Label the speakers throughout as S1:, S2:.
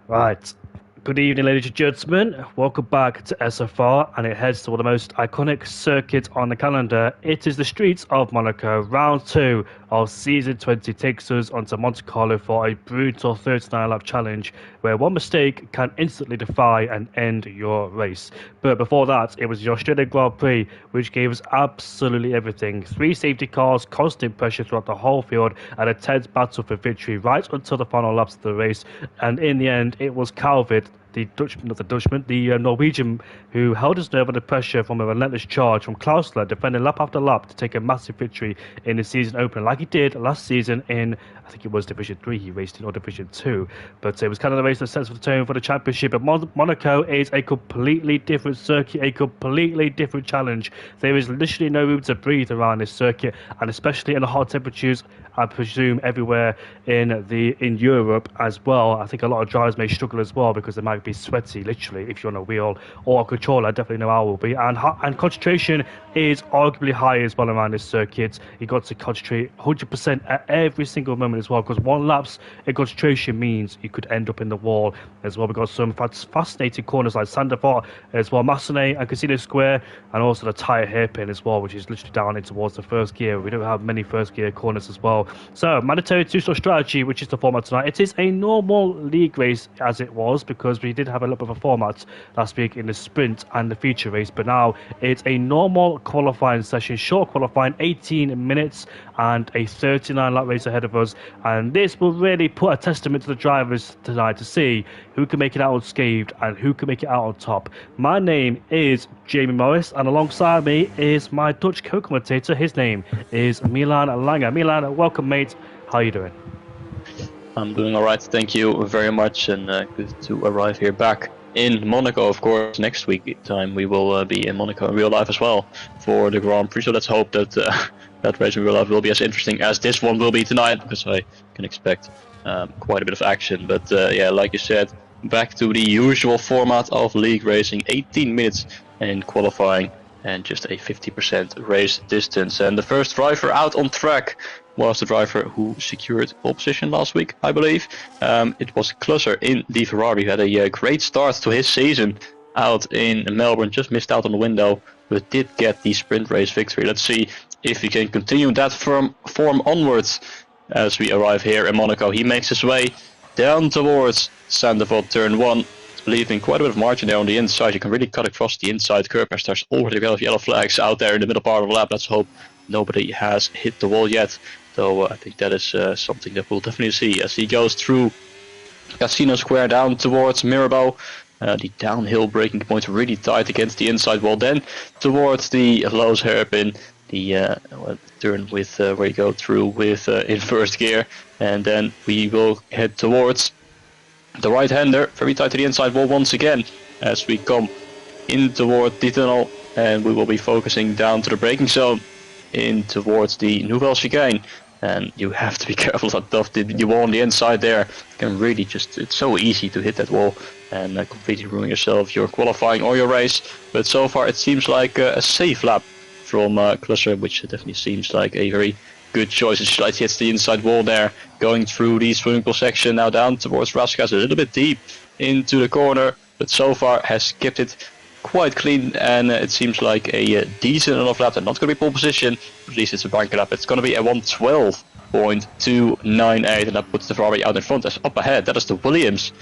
S1: Right. Good evening, ladies and gentlemen. Welcome back to SFR, and it heads to one of the most iconic circuits on the calendar. It is the streets of Monaco. Round 2 of Season 20 takes us onto Monte Carlo for a brutal 39-lap challenge where one mistake can instantly defy and end your race. But before that, it was the Australian Grand Prix, which gave us absolutely everything. 3 safety cars, constant pressure throughout the whole field, and a tense battle for victory right until the final laps of the race. And in the end, it was Calvin, the Norwegian, who held his nerve under pressure from a relentless charge from Klausler, defending lap after lap to take a massive victory in the season opener, like he did last season in, I think it was Division 3 he raced in, or Division 2. But it was kind of the race that sets the tone for the championship. But Monaco is a completely different circuit, a completely different challenge. There is literally no room to breathe around this circuit, and especially in the hot temperatures, I presume everywhere in Europe as well. I think a lot of drivers may struggle as well because they might be sweaty, literally, if you're on a wheel or a controller. I definitely know I will be. And concentration is arguably high as well around this circuit. You got to concentrate 100% at every single moment as well, because one lapse in concentration means you could end up in the wall as well. We've got some fascinating corners like Sandefort as well, Massenet and Casino Square, and also the tyre hairpin as well, which is literally down in towards the first gear. We don't have many first gear corners as well. So, mandatory two-stroke strategy, which is the format tonight. It is a normal league race as it was, because we did have a little bit of a format last week in the sprint and the feature race, but now it's a normal qualifying session, short qualifying, 18 minutes, and a 39-lap race ahead of us. And this will really put a testament to the drivers tonight to see who can make it out unscathed and who can make it out on top. My name is Jamie Morris, and alongside me is my Dutch co-commentator. His name is Milan Langer. Milan, welcome, mate. How are you doing?
S2: I'm doing all right, thank you very much, and good to arrive here back in Monaco. Of course, next week time we will be in Monaco in real life as well for the Grand Prix. So let's hope that that race in real life will be as interesting as this one will be tonight, because I can expect quite a bit of action. But yeah, like you said, back to the usual format of league racing: 18 minutes in qualifying and just a 50% race distance. And the first driver out on track was the driver who secured pole position last week, I believe. It was Klusser in the Ferrari, who had a great start to his season out in Melbourne, just missed out on the window, but did get the sprint race victory. Let's see if he can continue that form onwards as we arrive here in Monaco. He makes his way down towards Sandefjord turn 1, leaving quite a bit of margin there on the inside. You can really cut across the inside curb as there's already a lot of yellow flags out there in the middle part of the lap. Let's hope nobody has hit the wall yet, though I think that is something that we'll definitely see as he goes through Casino Square down towards Mirabeau. The downhill braking point really tight against the inside wall, then towards the Lowe's hairpin, the turn with where you go through with in first gear, and then we will head towards the right-hander, very tight to the inside wall once again as we come in toward the tunnel, and we will be focusing down to the braking zone in towards the Nouvelle Chicane. And you have to be careful how tough the wall on the inside there can really it's so easy to hit that wall and completely ruin yourself, your qualifying or your race. But so far it seems like a safe lap from Klusser, which definitely seems like a very good choice. It slightly hits the inside wall there, going through the swimming pool section, now down towards Raskas, a little bit deep into the corner, but so far has kept it quite clean, and it seems like a decent enough lap. And not going to be pole position, at least it's a bunker lap. It's going to be a 1:12.298, and that puts the Ferrari out in front. As up ahead, that is the Williams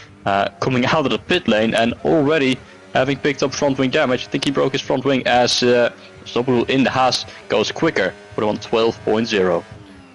S2: coming out of the pit lane and already having picked up front wing damage. I think he broke his front wing as Sobru in the Haas goes quicker for the 1:12.0.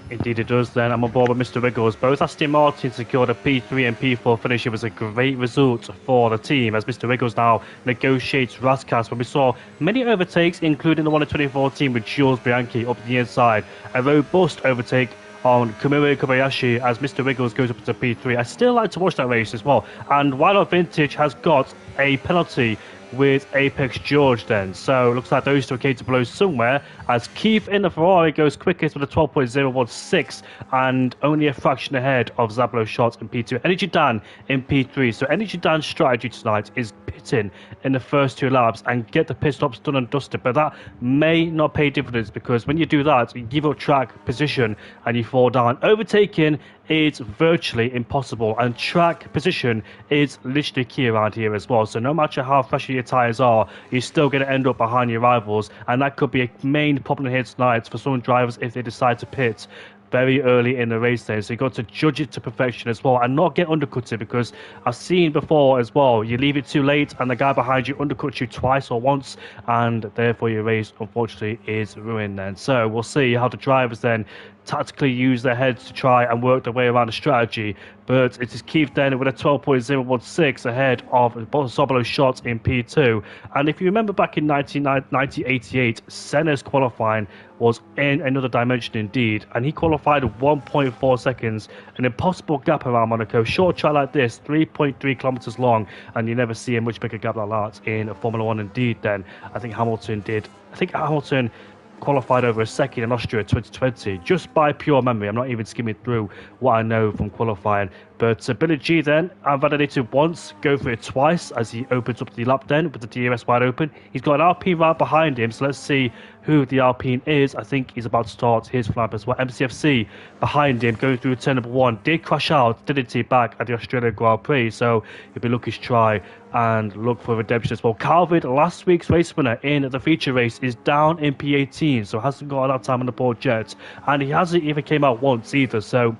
S1: Indeed it does then. I'm on board with Mr. Wiggles. Both Aston Martin secured a P3 and P4 finish. It was a great result for the team as Mr. Wiggles now negotiates Raskas, when we saw many overtakes, including the one in 2014 with Jules Bianchi up the inside. A robust overtake on Kamui Kobayashi as Mr. Wiggles goes up into P3. I still like to watch that race as well. And Wild Out Vintage has got a penalty with Apex George then. So it looks like those two came to blows somewhere as Keith in the Ferrari goes quickest with a 12.016 and only a fraction ahead of Zablo Shots in P2. Energy Dan in P3. So Energy Dan's strategy tonight is pitting in the first 2 laps and get the pit stops done and dusted. But that may not pay dividends because when you do that, you give up track position and you fall down. Overtaking is virtually impossible, and track position is literally key around here as well. So no matter how fresh your tyres are, you're still going to end up behind your rivals, and that could be a main problem here tonight for some drivers if they decide to pit very early in the race there. So you've got to judge it to perfection as well and not get undercutted, because I've seen before as well, you leave it too late and the guy behind you undercuts you twice or once, and therefore your race unfortunately is ruined then. So we'll see how the drivers then tactically use their heads to try and work their way around the strategy. But it is Keith then with a 12.016 ahead of Sobolo's shot in P2. And if you remember back in 1988, Senna's qualifying was in another dimension indeed, and he qualified 1.4 seconds, an impossible gap around Monaco. Short track like this, 3.3 kilometers long, and you never see a much bigger gap like that in Formula One indeed then. I think Hamilton qualified over a second in Austria 2020, just by pure memory. I'm not even skimming through what I know from qualifying. But Billy G then validated once, go for it twice as he opens up the lap then with the DRS wide open. He's got an Alpine right behind him, so let's see who the Alpine is. I think he's about to start his flap as well. MCFC behind him, going through turn number 1, did crash out, didn't he, back at the Australian Grand Prix, so he'll be looking to try and look for redemption as well. Calvin, last week's race winner in the feature race, is down in P18, so hasn't got enough time on the board yet, and he hasn't even came out once either, so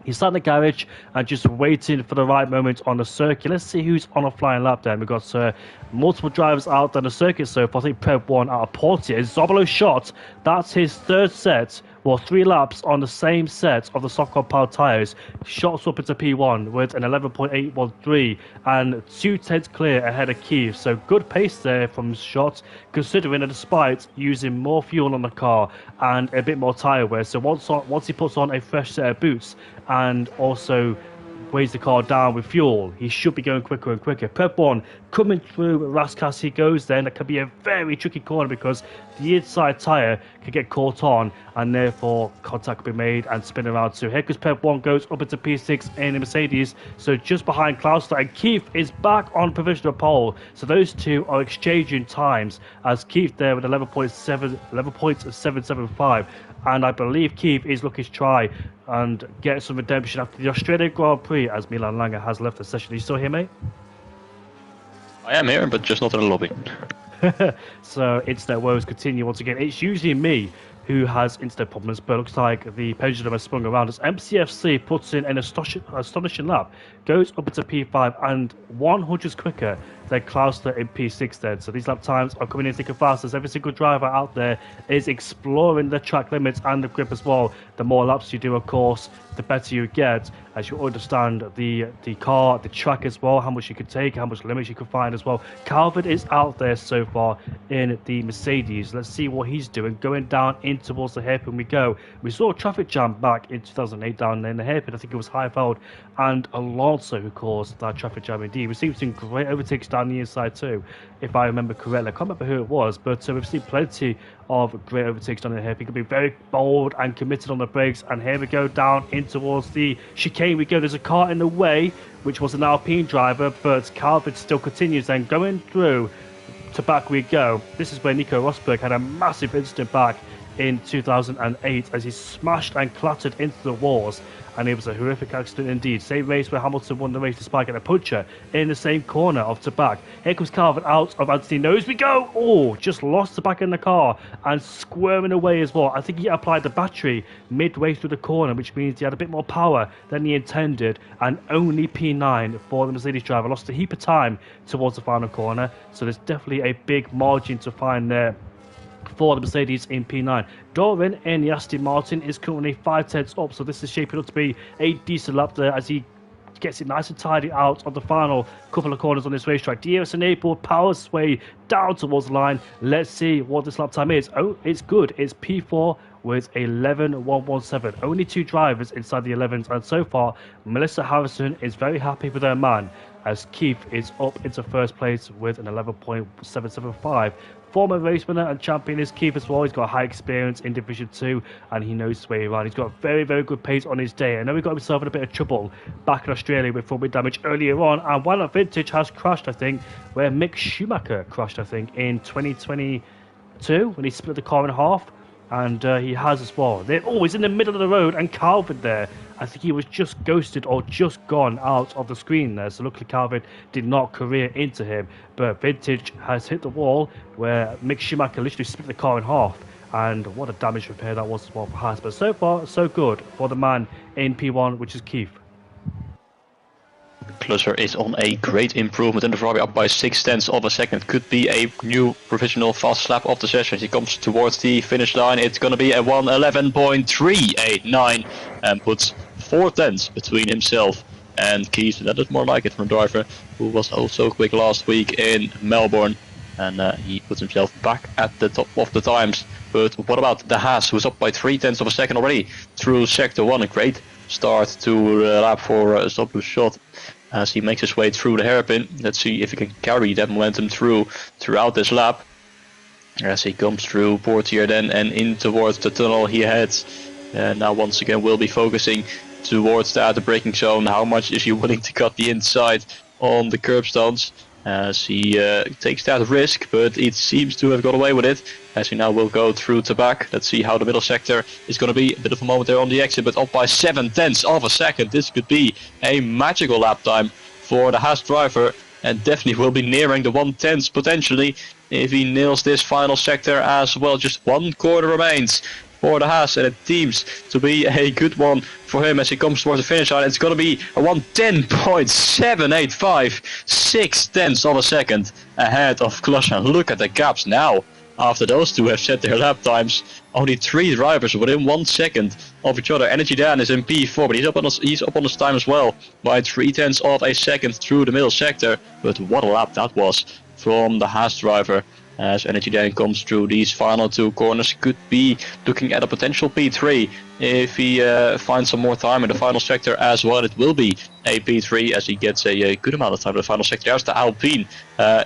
S1: he's sat in the garage and just waiting for the right moment on the circuit. Let's see who's on a flying lap then. We've got multiple drivers out on the circuit so far. I think Prep 1 out of Portia. Zobolo shot. That's his third set. Well, 3 laps on the same set of the soft compound tyres. Shots up into P1 with an 11.813 and 2/10 clear ahead of Keith. So good pace there from Shot, considering that despite using more fuel on the car and a bit more tyre wear. So once he puts on a fresh set of boots and also weighs the car down with fuel, he should be going quicker and quicker. Prep 1 coming through Raskas, he goes then. That could be a very tricky corner because the inside tyre could get caught on and therefore contact could be made and spin around. So here goes Prep 1, goes up into P6 in the Mercedes, so just behind Klausler, and Keith is back on provisional pole. So those two are exchanging times as Keith there with 11.775, and I believe Keith is looking to try and get some redemption after the Australian Grand Prix as Milan Langer has left the session. Are you still here, mate?
S2: I am here, but just not in the lobby.
S1: So internet woes continue once again. It's usually me who has internet problems, but it looks like the pendulum has sprung around as MCFC puts in an astonishing lap, goes up into P5 and 100s quicker than Klausler in P6 then. So these lap times are coming in thick and fast as every single driver out there is exploring the track limits and the grip as well. The more laps you do, of course, the better you get as you understand the car, the track as well, how much you can take, how much limits you can find as well. Calvin is out there so far in the Mercedes. Let's see what he's doing, going down in towards the hairpin we go. We saw a traffic jam back in 2008 down in the hairpin. I think it was Highfield and Alonso who caused that traffic jam indeed. We've seen some great overtakes down the inside too, if I remember correctly. I can't remember who it was, but we've seen plenty of great overtakes down the hairpin. Could be very bold and committed on the brakes, and here we go down in towards the chicane we go. There's a car in the way, which was an Alpine driver, but Calvin still continues then going through to back we go. This is where Nico Rosberg had a massive incident back in 2008 as he smashed and clattered into the walls, and it was a horrific accident indeed. Same race where Hamilton won the race despite getting a puncher in the same corner of the back. Here comes Calvin out of Anthony. Nose we go. Oh, just lost the back in the car and squirming away as well. I think he applied the battery midway through the corner, which means he had a bit more power than he intended, and only P9 for the Mercedes driver. Lost a heap of time towards the final corner, so there's definitely a big margin to find there for the Mercedes in P9. Doran in the Aston Martin is currently 5/10 up, so this is shaping up to be a decent lap there as he gets it nice and tidy out on the final couple of corners on this racetrack. DRS enabled, power sway down towards the line. Let's see what this lap time is. Oh, it's good. It's P4 with 11.117. Only 2 drivers inside the 11s, and so far Melissa Harrison is very happy with her man as Keith is up into first place with an 11.775. Former race winner and champion is Keith as well. He's got high experience in Division 2 and he knows his way around. He's got very, very good pace on his day. I know he got himself in a bit of trouble back in Australia with front wing damage earlier on, and Why Not Vintage has crashed, I think, where Mick Schumacher crashed, I think, in 2022 when he split the car in half. and he has as well. They're always in the middle of the road, and Calvin there, I think he was just ghosted or just gone out of the screen there. So luckily Calvin did not career into him, but Vintage has hit the wall where Mick Schumacher literally split the car in half. And what a damage repair that was as well for Haas. But so far, so good for the man in P1, which is Keith.
S2: Clusser is on a great improvement in the Ferrari, up by 0.6 of a second. Could be a new provisional fast lap of the session. He comes towards the finish line. It's going to be a 1:11.389 and puts 0.4 between himself and Keith. That is more like it from a driver who was also quick last week in Melbourne. And he puts himself back at the top of the times. But what about the Haas, who's up by 0.3 of a second already through sector 1? A great start to the lap for Zopus Shot as he makes his way through the hairpin. Let's see if he can carry that momentum throughout this lap. As he comes through Portier then and in towards the tunnel he heads. Now once again we'll be focusing towards the braking zone. How much is he willing to cut the inside on the curbstones? As he takes that risk, but it seems to have got away with it. As he now will go through to back. Let's see how the middle sector is going to be. A bit of a moment there on the exit, but up by 0.7 of a second. This could be a magical lap time for the Haas driver, and definitely will be nearing the 1/10 potentially if he nails this final sector as well. Just one corner remains for the Haas, and it seems to be a good one for him as he comes towards the finish line. It's going to be a 1:10.785, 0.6 of a second ahead of Clusser. Look at the gaps now. After those two have set their lap times, only 3 drivers within 1 second of each other. Energy Dan is in P4, but he's up on his time as well by 0.3 of a second through the middle sector. But what a lap that was from the Haas driver. As Energy Dan comes through these final 2 corners, could be looking at a potential P3 if he finds some more time in the final sector as well. It will be a P3 as he gets a good amount of time in the final sector. There's the Alpine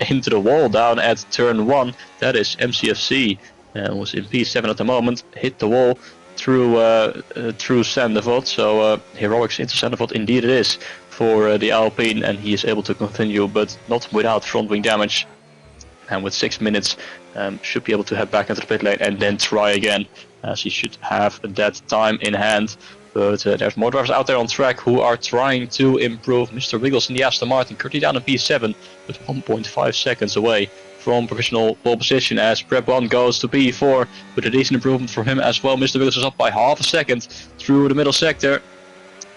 S2: into the wall down at turn 1. That is MCFC, was in P7 at the moment. Hit the wall through Sandevot. So heroics into Sandevot indeed it is for the Alpine, and he is able to continue, but not without front wing damage. And with 6 minutes should be able to head back into the pit lane and then try again, as he should have that time in hand. But there's more drivers out there on track who are trying to improve. Mr. Wiggles in the Aston Martin currently down in P7 with 1.5 seconds away from provisional pole position as Prep 1 goes to P4 with a decent improvement from him as well. Mr. Wiggles is up by half a second through the middle sector.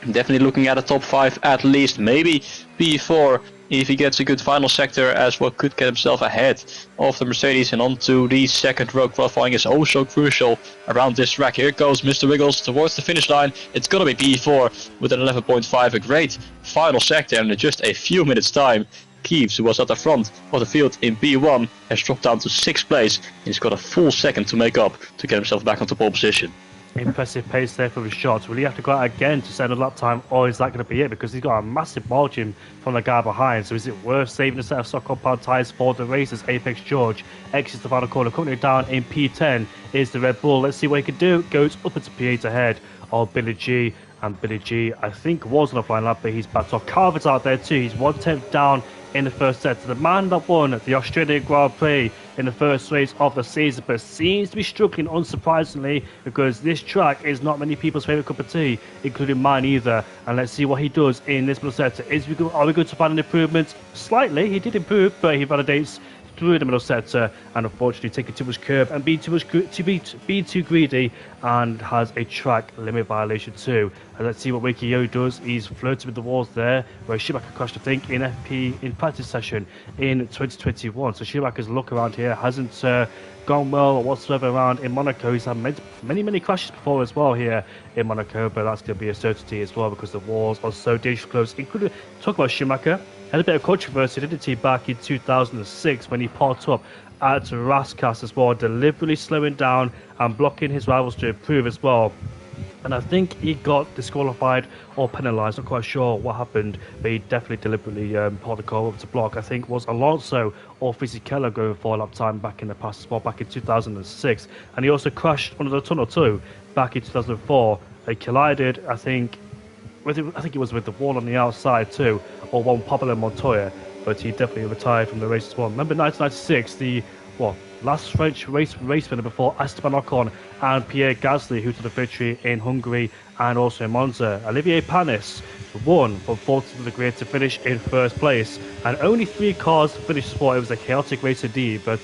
S2: Definitely looking at a top 5 at least, maybe P4 if he gets a good final sector as well. Could get himself ahead of the Mercedes and onto the second row. Qualifying is oh so crucial around this track. Here goes Mr. Wiggles towards the finish line. It's gonna be P4 with an 11.5, a great final sector, and in just a few minutes time Keeves, who was at the front of the field in P1, has dropped down to 6th place. He's got a full second to make up to get himself back onto pole position.
S1: Impressive pace there for his shots. Will he have to go out again to send a lap time, or is that going to be it? Because he's got a massive margin from the guy behind. So is it worth saving a set of stock compound tyres for the race as Apex George exits the final corner? Currently down in P10 is the Red Bull. Let's see what he can do. Goes up into P8 ahead of Billy G. And Billy G, I think, was on a flying lap, but he's backed off. Carver's out there too. He's 1/10 down in the first set. So the man that won the Australian Grand Prix in the first race of the season, but seems to be struggling unsurprisingly because this track is not many people's favourite cup of tea, including mine either. And let's see what he does in this middle sector. Are we going to find an improvement? Slightly, he did improve, but he validates through the middle sector and unfortunately taking too much curb and being too greedy and has a track limit violation too. And let's see what Wikiyo does. He's flirting with the walls there where Schumacher crashed, I think, in FP in practice session in 2021. So Schumacher's look around here hasn't gone well whatsoever around in Monaco. He's had many crashes before as well here in Monaco, but that's going to be a certainty as well because the walls are so dangerously close. Including talk about Schumacher. Had a bit of controversy, didn't he, back in 2006 when he parked up at Rascas as well, deliberately slowing down and blocking his rivals to improve as well. And I think he got disqualified or penalised, not quite sure what happened, but he definitely deliberately parked the car up to block. I think was Alonso or Fisichella going for a lap time back in the past as well, back in 2006. And he also crashed under the tunnel too, back in 2004. They collided, I think it was with the wall on the outside too, or one Pablo Montoya, but he definitely retired from the race as well. Remember 1996, the last French race winner before Esteban Ocon and Pierre Gasly, who took the victory in Hungary and also in Monza. Olivier Panis won from 14th degree to finish in first place, and only 3 cars finished sport. It was a chaotic race indeed, but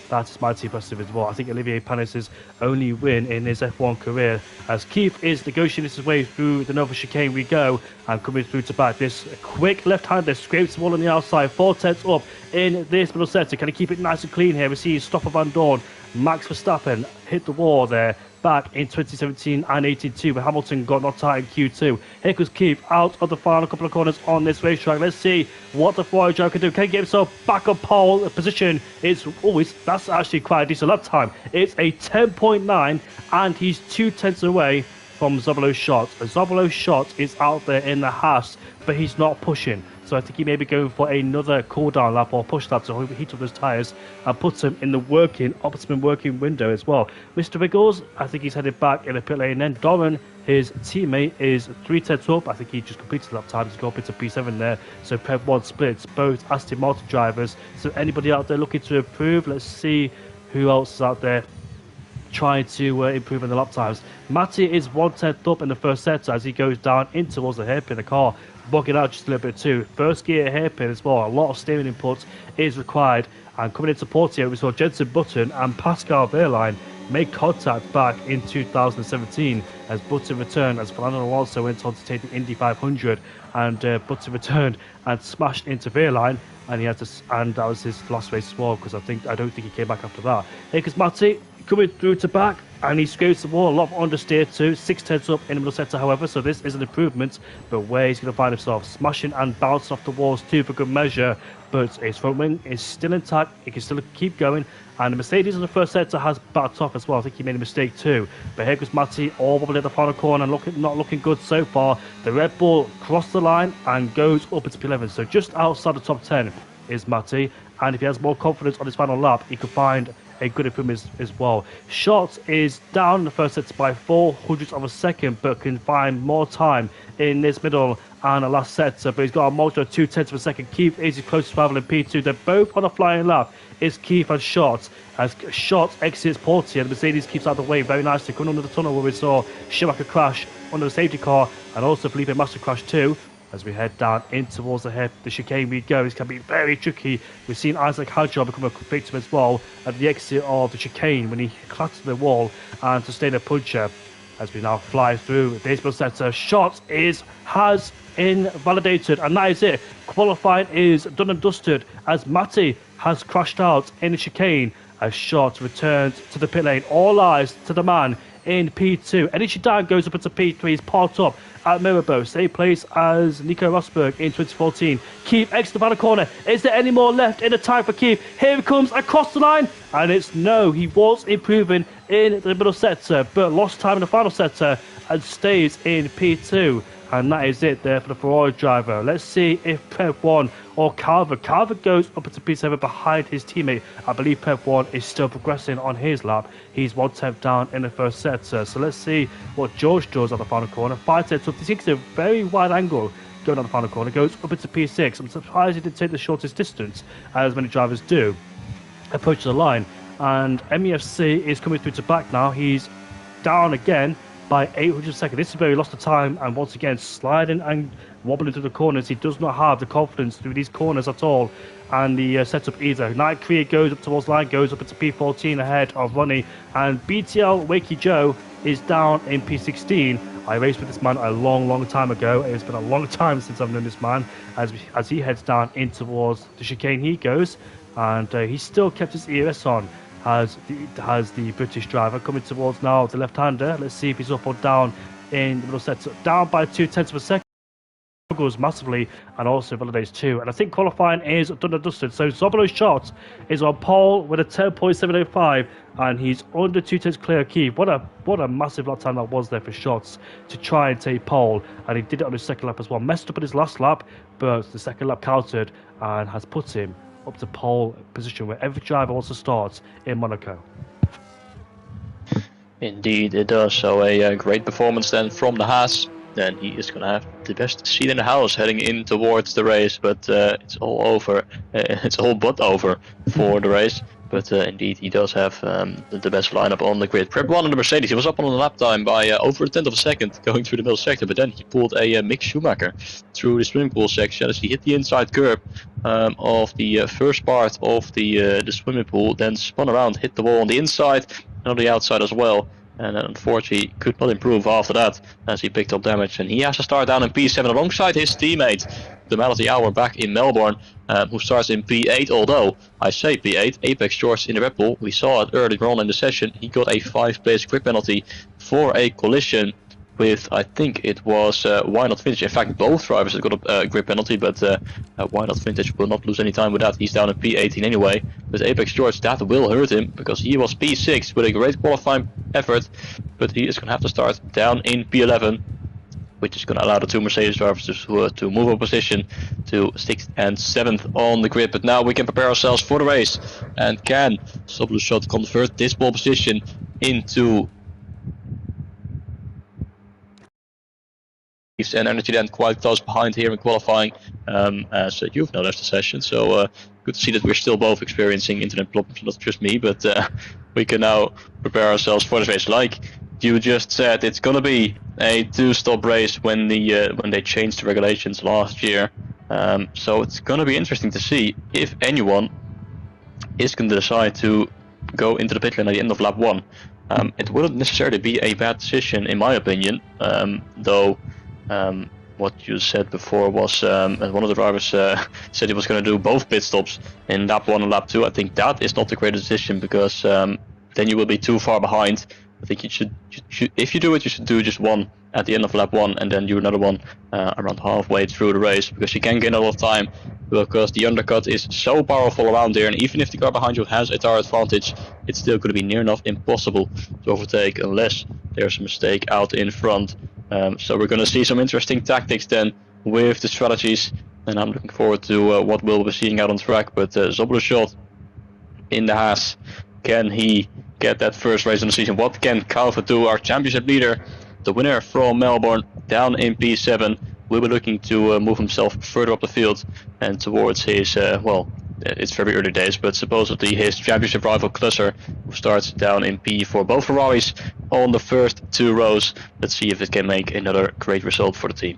S1: that is mighty impressive as well. I think Olivier Panis' only win in his F1 career, as Keith is negotiating his way through the Nova chicane we go, and coming through to back. This quick left-hander scrapes the wall on the outside, 4 tenths up in this middle sector. Can he keep it nice and clean here? We see Stoffel Van Dorn, Max Verstappen hit the wall there back in 2017 and 18 too, where Hamilton got knocked out in Q2. Here comes Keith out of the final couple of corners on this racetrack. Let's see what the Ferrari driver can do. Can he get himself back on pole position? That's actually quite a decent lap time. It's a 10.9 and he's 2 tenths away from Zobolo's shot. Zobolo's shot is out there in the Haas, but he's not pushing. So I think he may be going for another cool-down lap or push lap to heat up those tyres and put him in the optimum working window as well. Mr. Wiggles, I think he's headed back in the pit lane. Then Doran, his teammate, is 3 tenths up. I think he just completed the lap time. He's got up into P7 there. So Rev 1 splits both Aston Martin drivers. So anybody out there looking to improve, let's see who else is out there trying to improve in the lap times. Matty is 1 tenth up in the first sector as he goes down in towards the hairpin. The car bugging out just a little bit too. First gear hairpin as well. A lot of steering input is required. And coming into Portier, we saw Jenson Button and Pascal Wehrlein make contact back in 2017 as Button returned as Fernando Alonso went on to take the Indy 500, and Button returned and smashed into Wehrlein, and that was his last race as well, because I don't think he came back after that. Because Matty coming through to back, and he scrapes the wall. A lot of understeer too. 6 tenths up in the middle sector, however, so this is an improvement. But where he's going to find himself, smashing and bouncing off the walls too for good measure. But his front wing is still intact. He can still keep going. And the Mercedes in the first sector has backed off as well. I think he made a mistake too. But here goes Matty, all wobbly at the final corner, not looking good so far. The Red Bull crossed the line and goes up into P11. So just outside the top 10 is Matty. And if he has more confidence on his final lap, he could find a good improvement as well. Schatz is down in the first set by 0.04 of a second, but can find more time in this middle and the last set. But he's got a margin of 0.2 of a second. Keith is his closest rival in P2. They're both on a flying lap. It's Keith and Schatz. As Schatz exits Portier, the Mercedes keeps out of the way very nicely. Coming under the tunnel where we saw Schumacher crash under the safety car, and also Felipe Massa crash too. As we head down in towards the chicane we go, this can be very tricky. We've seen Isaac Hadjar become a victim as well at the exit of the chicane when he collapsed to the wall and sustained a puncture. As we now fly through the baseball sector, Schatz has invalidated, and that is it. Qualifying is done and dusted as Matty has crashed out in the chicane as Schatz returns to the pit lane. All eyes to the man in P2. Eddie Chidan goes up into P3. He's parked up at Mirabo, same place as Nico Rosberg in 2014. Keith exits the final corner. Is there any more left in the time for Keith? Here he comes across the line, and it's no. He was improving in the middle sector, but lost time in the final sector and stays in P2. And that is it there for the Ferrari driver. Let's see if Prep 1 or Calvert goes up into P7 behind his teammate. I believe Prep 1 is still progressing on his lap. He's 1 tenth down in the first sector. So let's see what George does on the final corner. 5 tenths up. He takes a very wide angle going on the final corner. Goes up into P6. I'm surprised he didn't take the shortest distance, as many drivers do. Approaches the line. And MEFC is coming through to back now. He's down again by 800 seconds. This is where he lost the time, and once again sliding and wobbling through the corners. He does not have the confidence through these corners at all, and the setup either. Night Creed goes up towards line, goes up into P14 ahead of Ronnie, and BTL Wakey Joe is down in P16. I raced with this man a long time ago. It's been a long time since I've known this man. As he heads down in towards the chicane he goes, and he still kept his ERS on. Has the British driver coming towards now the left-hander. Let's see if he's up or down in the middle set. So down by 0.2 of a second. Struggles massively and also validates too. And I think qualifying is done and dusted. So Zobolo's shot is on pole with a 10.705, and he's under 2 tenths clear of Keith. What a massive lap time that was there for Schatz to try and take pole, and he did it on his second lap as well. Messed up in his last lap, but the second lap counted and has put him up to pole position where every driver wants to start in Monaco.
S2: Indeed, it does. So a great performance then from the Haas. Then he is going to have the best seat in the house heading in towards the race, but it's all over. It's all but over for the race. but indeed he does have the best lineup on the grid. Prep 1 on the Mercedes, he was up on the lap time by over a tenth of a second going through the middle sector, but then he pulled a Mick Schumacher through the swimming pool section as he hit the inside curb of the first part of the swimming pool, then spun around, hit the wall on the inside and on the outside as well. And unfortunately could not improve after that as he picked up damage, and he has to start down in P7 alongside his teammate, the man of the hour back in Melbourne, who starts in P8. Although I say P8, Apex George in the Red Bull, we saw it earlier on in the session, he got a 5-place grid penalty for a collision with, I think it was Why Not Vintage. In fact, both drivers have got a grid penalty, but Why Not Vintage will not lose any time with that. He's down in P18 anyway. But Apex George, that will hurt him because he was P6 with a great qualifying effort, but he is going to have to start down in P11, which is going to allow the two Mercedes drivers to move a position to 6th and 7th on the grid. But now we can prepare ourselves for the race, and can Shot convert this pole position into and Energy then quite close behind here in qualifying, as you've now left the session. So good to see that we're still both experiencing internet problems, not just me, but we can now prepare ourselves for this race. Like you just said, it's gonna be a 2-stop race when they changed the regulations last year. So it's gonna be interesting to see if anyone is gonna decide to go into the pit lane at the end of lap 1. It wouldn't necessarily be a bad decision in my opinion, though. What you said before was one of the drivers said he was going to do both pit stops in lap 1 and lap 2. I think that is not the greatest decision because then you will be too far behind. I think you should if you do it, you should do just one at the end of lap 1 and then do another one around halfway through the race, because you can gain a lot of time because the undercut is so powerful around there, and even if the car behind you has a tire advantage, it's still going to be near enough impossible to overtake unless there's a mistake out in front. So we're going to see some interesting tactics then with the strategies, and I'm looking forward to what we'll be seeing out on track. But Shot in the Haas, can he get that first race in the season? What can Calvert do, our championship leader, the winner from Melbourne, down in P7? We'll be looking to move himself further up the field and towards his, well, it's very early days, but supposedly his championship rival Klusser, who starts down in P4. Both Ferraris on the first 2 rows. Let's see if it can make another great result for the team.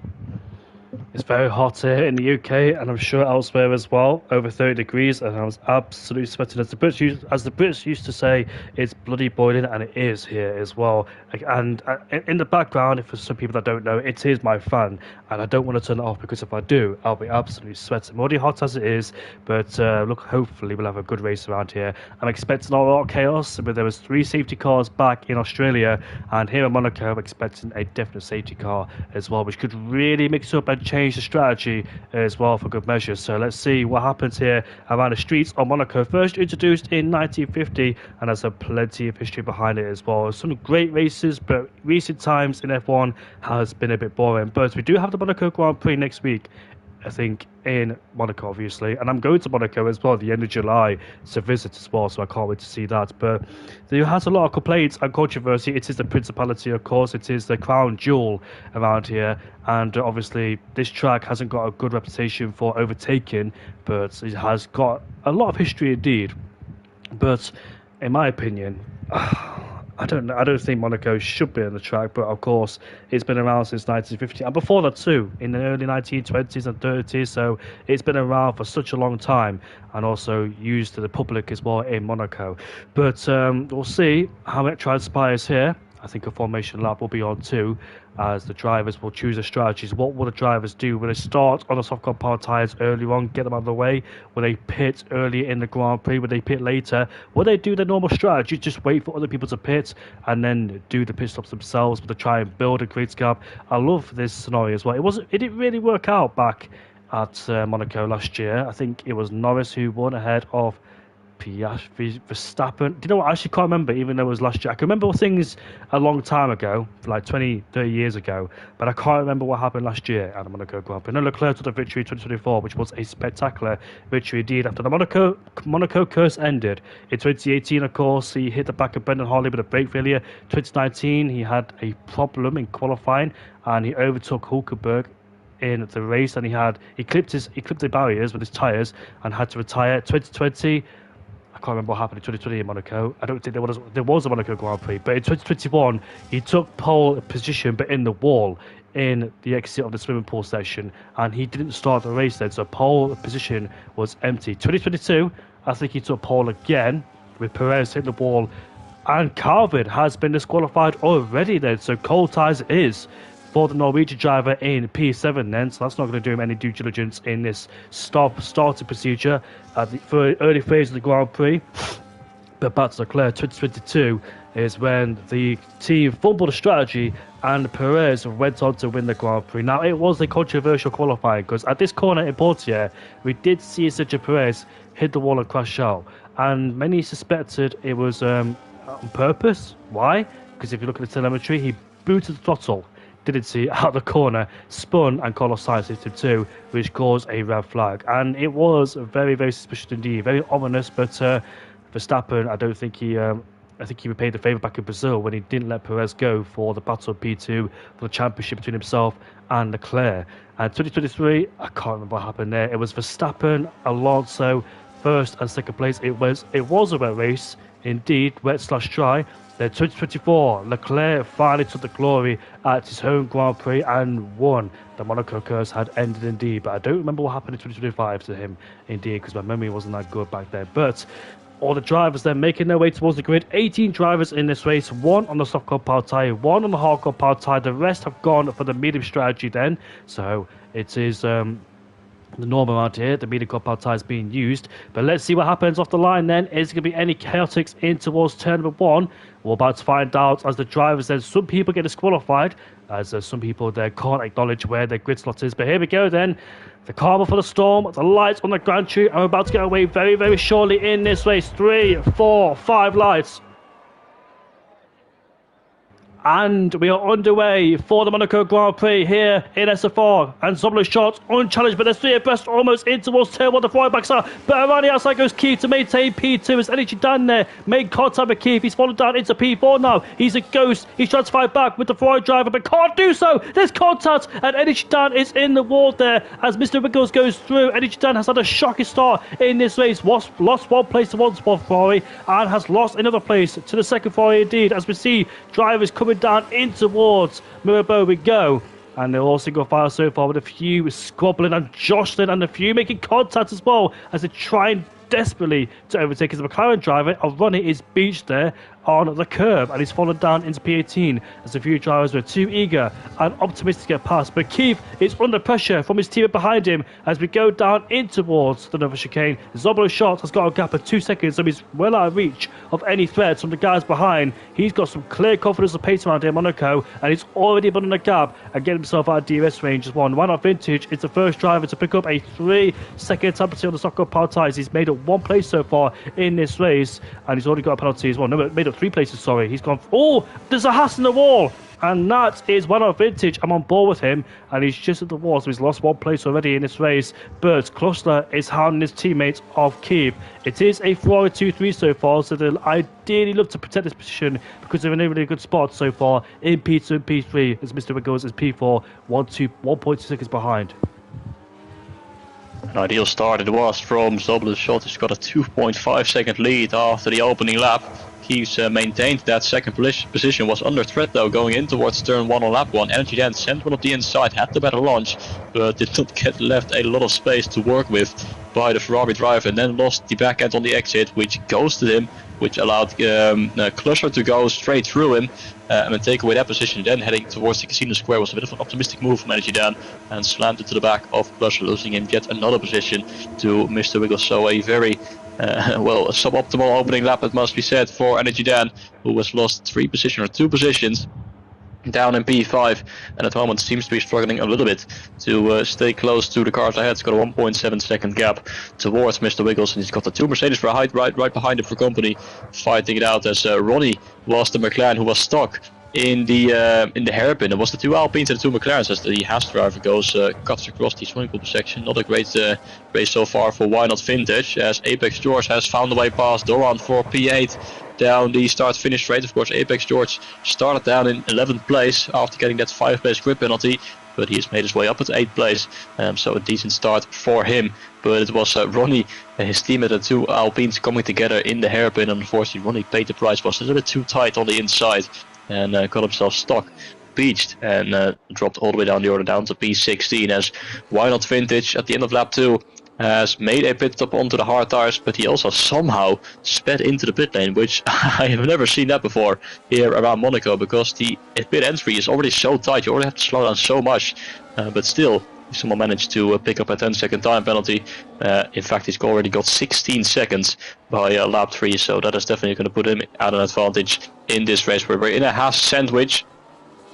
S1: It's very hot here in the UK, and I'm sure elsewhere as well, over 30 degrees, and I was absolutely sweating. As the Brits used to say, it's bloody boiling, and it is here as well. And in the background, for some people that don't know, it is my fan, and I don't want to turn it off, because if I do, I'll be absolutely sweating. Already hot as it is, but look, hopefully we'll have a good race around here. I'm expecting a lot of chaos, but there was 3 safety cars back in Australia, and here in Monaco, I'm expecting a definite safety car as well, which could really mix up and change the strategy as well for good measure. So let's see what happens here around the streets of Monaco. First introduced in 1950, and there's plenty of history behind it as well. Some great races, but recent times in F1 has been a bit boring. But we do have the Monaco Grand Prix next week, I think, in Monaco, obviously, and I'm going to Monaco as well at the end of July to visit as well, so I can't wait to see that. But there has a lot of complaints and controversy. It is the Principality, of course, it is the crown jewel around here, and obviously this track hasn't got a good reputation for overtaking, but it has got a lot of history indeed. But in my opinion, I don't think Monaco should be on the track, but of course it's been around since 1950, and before that too, in the early 1920s and 30s. So it's been around for such a long time, and also used to the public as well in Monaco. But we'll see how it transpires here. I think a formation lap will be on too, as the drivers will choose their strategies. What will the drivers do? Will they start on the soft compound tyres early on, get them out of the way? Will they pit early in the Grand Prix? Will they pit later? Will they do their normal strategy, just wait for other people to pit and then do the pit stops themselves? Will they try and build a grid gap? I love this scenario as well. It didn't really work out back at Monaco last year. I think it was Norris who won ahead of Verstappen. Do you know what? I actually can't remember, even though it was last year. I can remember things a long time ago, like 20, 30 years ago, but I can't remember what happened last year at the Monaco Grand Prix. No, Leclerc took the victory in 2024, which was a spectacular victory indeed. After the Monaco curse ended in 2018, of course, he hit the back of Brendan Hartley with a brake failure. 2019, he had a problem in qualifying, and he overtook Hulkenberg in the race, and he clipped the barriers with his tyres and had to retire. 2020, I can't remember what happened in 2020 in Monaco. I don't think there was a Monaco Grand Prix, but in 2021 he took pole position, but in the wall in the exit of the swimming pool section, and he didn't start the race then, so pole position was empty. 2022, I think he took pole again with Perez hitting the wall, and Calvin has been disqualified already then, so cold ties it is for the Norwegian driver in P7 then, so that's not going to do him any due diligence in this starting procedure for the early phase of the Grand Prix. But back to Leclerc, 2022 is when the team fumbled a strategy and Perez went on to win the Grand Prix. Now, it was a controversial qualifying because at this corner in Portier, we did see Sergio Perez hit the wall and crash out. And many suspected it was on purpose. Why? Because if you look at the telemetry, he booted the throttle, didn't see out the corner, spun, and Carlos Sainz hit him too, which caused a red flag. And it was very, very suspicious indeed, very ominous. But Verstappen, I don't think he, I think he repaid the favour back in Brazil when he didn't let Perez go for the battle of P2 for the championship between himself and Leclerc. And 2023, I can't remember what happened there. It was Verstappen, Alonso, first and second place. It was a wet race indeed, wet/dry. Then 2024, Leclerc finally took the glory at his home Grand Prix and won. The Monaco curse had ended indeed, but I don't remember what happened in 2025 to him indeed, because my memory wasn't that good back then. But all the drivers then making their way towards the grid. 18 drivers in this race, one on the soft compound tyre, one on the hard compound tyre. The rest have gone for the medium strategy then. So it is the norm around here, the medium compound tyre is being used. But let's see what happens off the line then. Is there going to be any chaotics in towards turn number 1? We're about to find out as the drivers then, some people get disqualified, as some people there can't acknowledge where their grid slot is. But here we go then. The calm for the storm, the lights on the Grand Prix, and we're about to get away very, very shortly in this race. 3, 4, 5 lights. And we are underway for the Monaco Grand Prix here in SFR. And Zoblo's shots unchallenged, but there's 3 abreast almost in towards turn 1. The flying backs are. But around the outside goes Keith to maintain P2. His energy down there. Made contact with Keith. He's fallen down into P4 now. He's a ghost. He's trying to fight back with the Ferrari driver, but can't do so. There's contact, and Energy Dan is in the wall there as Mr. Wiggles goes through. Energy Dan has had a shocking start in this race. Lost 1 place to 1 spot Ferrari and has lost another place to the second Ferrari indeed, as we see drivers coming down in towards Mirabeau we go. And they're all single file so far, with a few squabbling and jostling and a few making contact as well as they try desperately to overtake his McLaren driver. Ronnie is beached there on the curb and he's fallen down into P18 as a few drivers were too eager and optimistic to get past. But Keith is under pressure from his team behind him as we go down in towards the Nova chicane. Zoblo's shot has got a gap of 2 seconds, so he's well out of reach of any threats from the guys behind. He's got some clear confidence of pace around here in Monaco, and he's already been on the gap and getting himself out of DRS range as one. Why not Vintage? It's the first driver to pick up a 3-second penalty on the soft compound tyres. He's made up 1 place so far in this race, and he's already got a penalty as well. No, made up 3 places, sorry. He's gone. Oh, there's a Haas in the wall, and that is one of Vintage. I'm on board with him, and he's just at the wall, so he's lost 1 place already in this race. But Klostler is hounding his teammates off Kiev. It is a Ferrari 2-3 so far, so they'll ideally love to protect this position because they're in a really good spot so far in P2 and P3, as Mr. Wiggles is P4, 1.2 seconds behind.
S2: An ideal start it was from Zoblo's shot. He's got a 2.5 second lead after the opening lap. He's maintained that second position, was under threat though going in towards turn 1 on lap 1. Energy then sent one up the inside, had the better launch, but did not get left a lot of space to work with by the Ferrari driver, and then lost the back end on the exit, which ghosted him, which allowed Klostler to go straight through him and take away that position. Then heading towards the Casino Square was a bit of an optimistic move from Energy Dan and slammed it to the back of Klostler, losing him yet another position to Mr. Wiggles. So a very well, a suboptimal opening lap, it must be said, for Energy Dan, who has lost 2 positions down in P5, and at the moment seems to be struggling a little bit to stay close to the cars ahead. It's got a 1.7 second gap towards Mr. Wiggles, and he's got the 2 Mercedes for height right behind him for company, fighting it out, as Ronnie was the McLaren who was stuck in the hairpin. It was the 2 Alpines and the 2 McLarens as the Haas driver cuts across the swimming pool section. Not a great race so far for Why Not Vintage, as Apex George has found a way past Doran for P8 down the start-finish straight. Of course, Apex George started down in 11th place after getting that 5 place grid penalty. but he has made his way up at 8th place, so a decent start for him. But it was Ronnie and his teammate and 2 Alpines coming together in the hairpin, and unfortunately Ronnie paid the price, was a little bit too tight on the inside, and got himself stuck, beached, and dropped all the way down the order, down to P16, as Why Not Vintage at the end of lap 2 has made a pit stop onto the hard tires, but he also somehow sped into the pit lane, which I have never seen that before here around Monaco, because the pit entry is already so tight, you already have to slow down so much, but still someone managed to pick up a 10-second time penalty. In fact, he's already got 16 seconds by lap 3, so that is definitely going to put him at an advantage in this race, where we're in a Haas sandwich.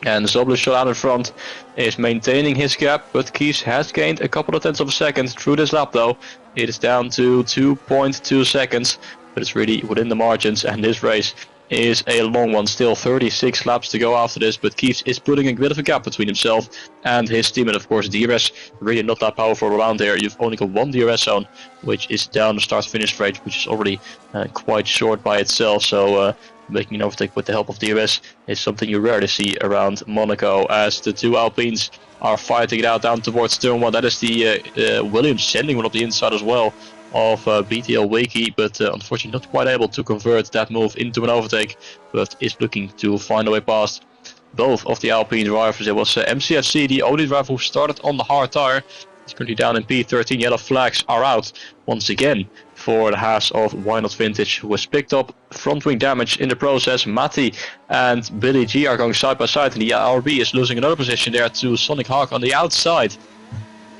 S2: And Zoblushot out in front is maintaining his gap, but Kies has gained a couple of tenths of a second through this lap though. It is down to 2.2 seconds, but it's really within the margins, and this race is a long one. Still 36 laps to go after this, but Kies is putting a bit of a gap between himself and his team, and of course DRS really not that powerful around here. You've only got one DRS zone, which is down the start-finish straight, which is already quite short by itself, so making an overtake with the help of DRS is something you rarely see around Monaco, as the 2 Alpines are fighting it out down towards turn 1. That is the Williams sending one up the inside as well of BTL Wakey, but unfortunately not quite able to convert that move into an overtake, but is looking to find a way past both of the Alpine drivers. It was MCFC, the only driver who started on the hard tire. He's currently down in P13. Yellow flags are out once again for the Haas of Why Not Vintage, who has picked up front wing damage in the process. Matti and Billy G are going side by side, and the RB is losing another position there to Sonic Hawk on the outside,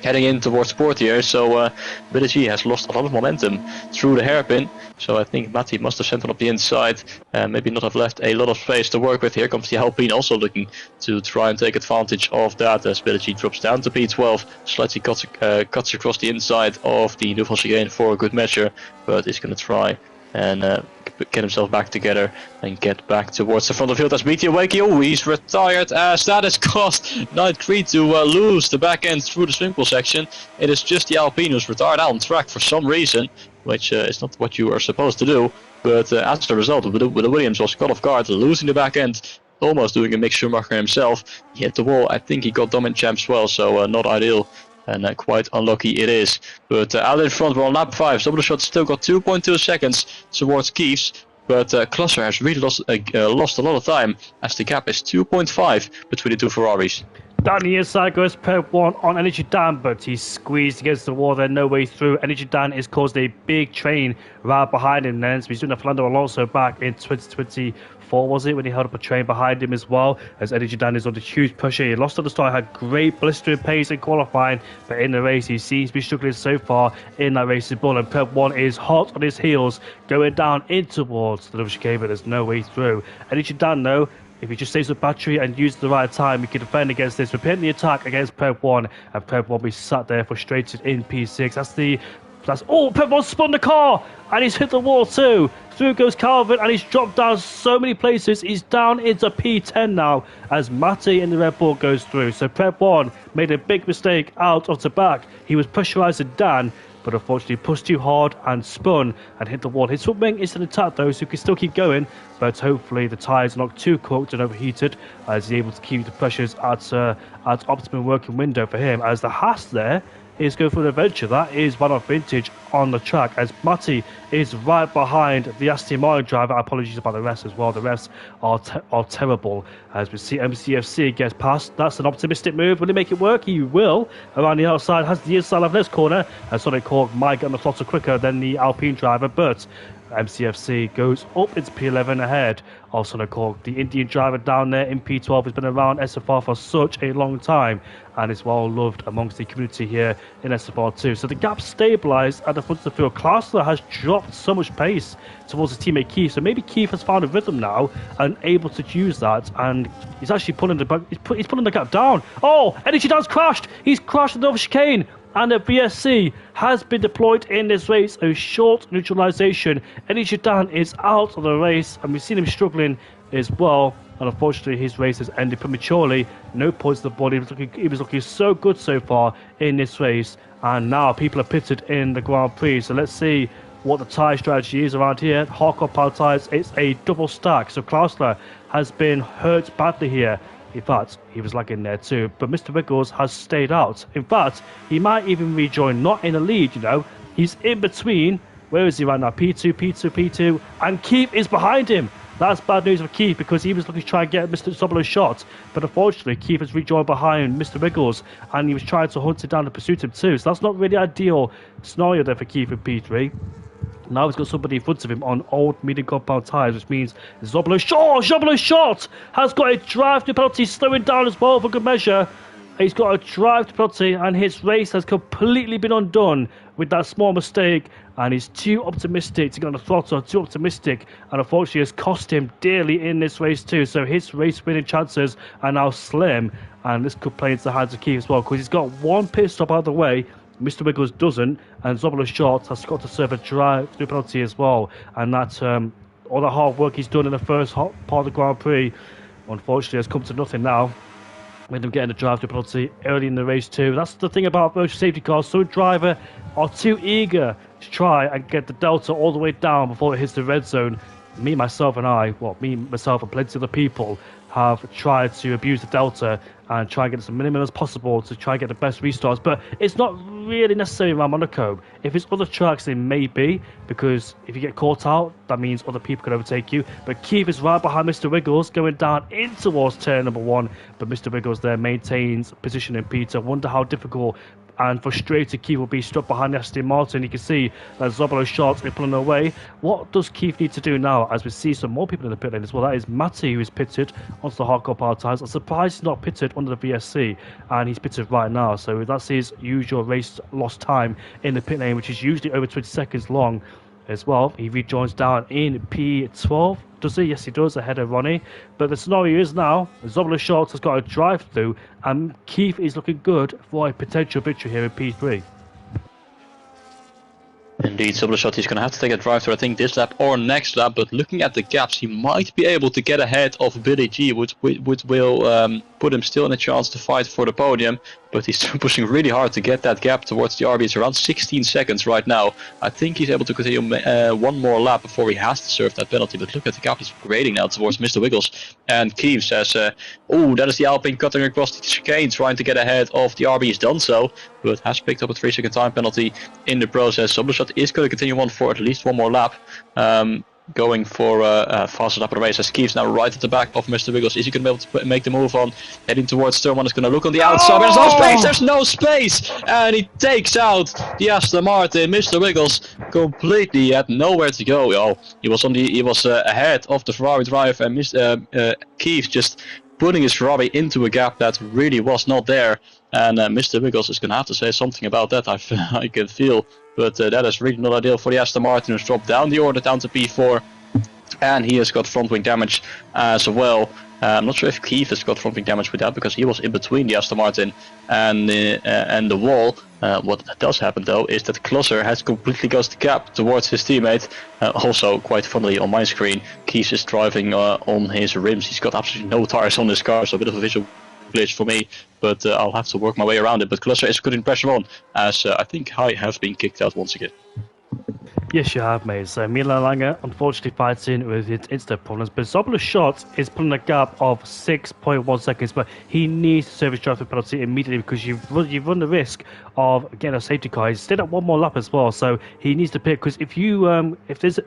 S2: heading in towards Portier. So Billy G has lost a lot of momentum through the hairpin, so I think Matti must have sent him up the inside and maybe not have left a lot of space to work with. Here comes the Alpine also looking to try and take advantage of that, as Billy G drops down to P12, slightly cuts across the inside of the Nouveau Chicane for a good measure, but is going to try and get himself back together and get back towards the front of the field. As BTL Wakey, oh, he's retired, as that has caused Night Creed to lose the back end through the swimming pool section. It is just the Alpine who's retired out on track for some reason, which is not what you are supposed to do, but as a result, with the Williams was caught off guard, losing the back end, almost doing a Mick Schumacher himself. He hit the wall. I think he got dominant champs well, so not ideal. And quite unlucky it is. But out in front, we're on lap 5. Zoblushot still got 2.2 seconds towards Kies, but Klasser has really lost a lot of time, as the gap is 2.5 between the 2 Ferraris.
S1: Down the inside goes Perp 1 on Energy Dan, but he's squeezed against the wall there, no way through. Energy Dan has caused a big train right behind him then, so he's doing a Fernando Alonso back in 2024, was it, when he held up a train behind him as well, as Energy Dan is under huge pressure. He lost at the start, had great blistering pace in qualifying, but in the race he seems to be struggling so far in that racing ball, and Perp 1 is hot on his heels, going down in towards the Nouveau Chicane, but there's no way through. Energy Dan, though, if he just saves the battery and uses the right time, he can defend against this, repeating the attack against Perp 1, and Perp 1 will be sat there frustrated in P6. Perp 1 spun the car, and he's hit the wall too. Through goes Calvin, and he's dropped down so many places. He's down into P10 now, as Matti in the Red Bull goes through. So Perp 1 made a big mistake out of the back. He was pressurising Dan, but unfortunately pushed too hard and spun and hit the wall. His front wing is an attack though, so he can still keep going, but hopefully the tyres are not too cooked and overheated, as he's able to keep the pressures at optimum working window for him, as the Haas there is going for an adventure. That is Why Not Vintage on the track, as Matti is right behind the Aston Martin driver. Apologies about the rest as well. The rest are terrible. As we see MCFC gets past, that's an optimistic move. Will he make it work? He will. Around the outside, has the inside left next corner, and Sonic Hawk might get on the throttle quicker than the Alpine driver, but MCFC goes up into P11 ahead of Sonic Hawk. The Indian driver down there in P12 has been around SFR for such a long time and is well loved amongst the community here in SFR too. So the gap stabilised at the front of the field. Klausler has dropped so much pace towards his teammate Keith, so maybe Keith has found a rhythm now and able to use that, and he's actually pulling he's pulling the gap down. Oh, Energy Dan's crashed! He's crashed the Nouveau Chicane, and the VSC has been deployed in this race. A short neutralisation. Energy Dan is out of the race, and we've seen him struggling as well, and unfortunately his race has ended prematurely. No points to the board. He was looking so good so far in this race, and now people are pitted in the Grand Prix. So let's see what the tyre strategy is around here. Hardcore power tyres, it's a double stack, so Klausler has been hurt badly here. In fact, he was lagging there too. But Mr. Wiggles has stayed out. In fact, he might even rejoin, not in the lead, you know. He's in between. Where is he right now? P2, P2, P2. And Keith is behind him. That's bad news for Keith because he was looking to try and get Mr. Zobolo's shot. But unfortunately, Keith has rejoined behind Mr. Wiggles and he was trying to hunt him down and pursue him too. So that's not really ideal scenario there for Keith in P3. Now he's got somebody in front of him on old medium compound tyres, which means Zobolo's shot has got a drive-through penalty, slowing down as well for good measure. He's got a drive-through penalty and his race has completely been undone with that small mistake, and he's too optimistic to get on the throttle, too optimistic, and unfortunately has cost him dearly in this race too. So his race winning chances are now slim, and this could play into the hands of Keith as well because he's got one pit stop out of the way. Mr. Wiggles doesn't, and Zobolo's shot has got to serve a drive-through penalty as well. And that all the hard work he's done in the first part of the Grand Prix, unfortunately, has come to nothing now, with him getting a drive-through penalty early in the race too. That's the thing about virtual safety cars. Some driver are too eager to try and get the delta all the way down before it hits the red zone. Me, myself, and plenty of other people have tried to abuse the delta and try and get as minimum as possible to try and get the best restarts. But it's not really necessary around Monaco. If it's other tracks, it may be, because if you get caught out, that means other people can overtake you. But Keith is right behind Mr. Wiggles, going down in towards turn number 1. But Mr. Wiggles there maintains position in Peter. I wonder how difficult and frustrated Keith will be stuck behind Aston Martin. You can see that Zobolo's shots are pulling away. What does Keith need to do now, as we see some more people in the pit lane as well? That is Matty, who is pitted onto the hardcore power tyres. I'm surprised he's not pitted under the VSC, and he's pitted right now. So that's his usual race lost time in the pit lane, which is usually over 20 seconds long as well. He rejoins down in P12. Does he? Yes, he does, ahead of Ronnie. But the scenario is now, Zobolo's shot has got a drive-through, and Keith is looking good for a potential victory here in P3.
S2: Indeed, Zobolo's shot, he's going to have to take a drive-through, I think, this lap or next lap. But looking at the gaps, he might be able to get ahead of Billy G, which will put him still in a chance to fight for the podium. But he's pushing really hard to get that gap towards the RB. It's around 16 seconds right now. I think he's able to continue one more lap before he has to serve that penalty. But look at the gap he's grading now towards Mr. Wiggles. And Keith says, oh, that is the Alpine cutting across the chicane, trying to get ahead of the RB. He's done so, but has picked up a 3-second time penalty in the process. Zobolo's shot is going to continue on for at least one more lap. Going for a faster lap of the race, as Keith's now right at the back of Mr. Wiggles. Is he going to be able to make the move on? Heading towards turn 1, is going to look on the outside, but there's no space! And he takes out the Aston Martin. Mr. Wiggles completely had nowhere to go. Oh, he was ahead of the Ferrari drive, and Keith just putting his Ferrari into a gap that really was not there. And Mr. Wiggles is going to have to say something about that, I can feel. But that is really not ideal for the Aston Martin, who's dropped down the order down to P4. And he has got front wing damage as well. I'm not sure if Keith has got front wing damage with that, because he was in between the Aston Martin and the wall. What does happen though is that Klosser has completely lost the gap towards his teammate. Also, quite funnily on my screen, Keith is driving on his rims. He's got absolutely no tires on this car, so a bit of a visual glitch for me, but I'll have to work my way around it. But Klosser is putting pressure on, as I think I have been kicked out once again.
S1: Yes, you have, mate. So Milan Langer unfortunately fighting with his instant problems, but Zobolo's shot is pulling a gap of 6.1 seconds, but he needs to serve his drive-through penalty immediately, because you've run the risk of getting a safety car. He's stayed at one more lap as well, so he needs to pick, because if you if there's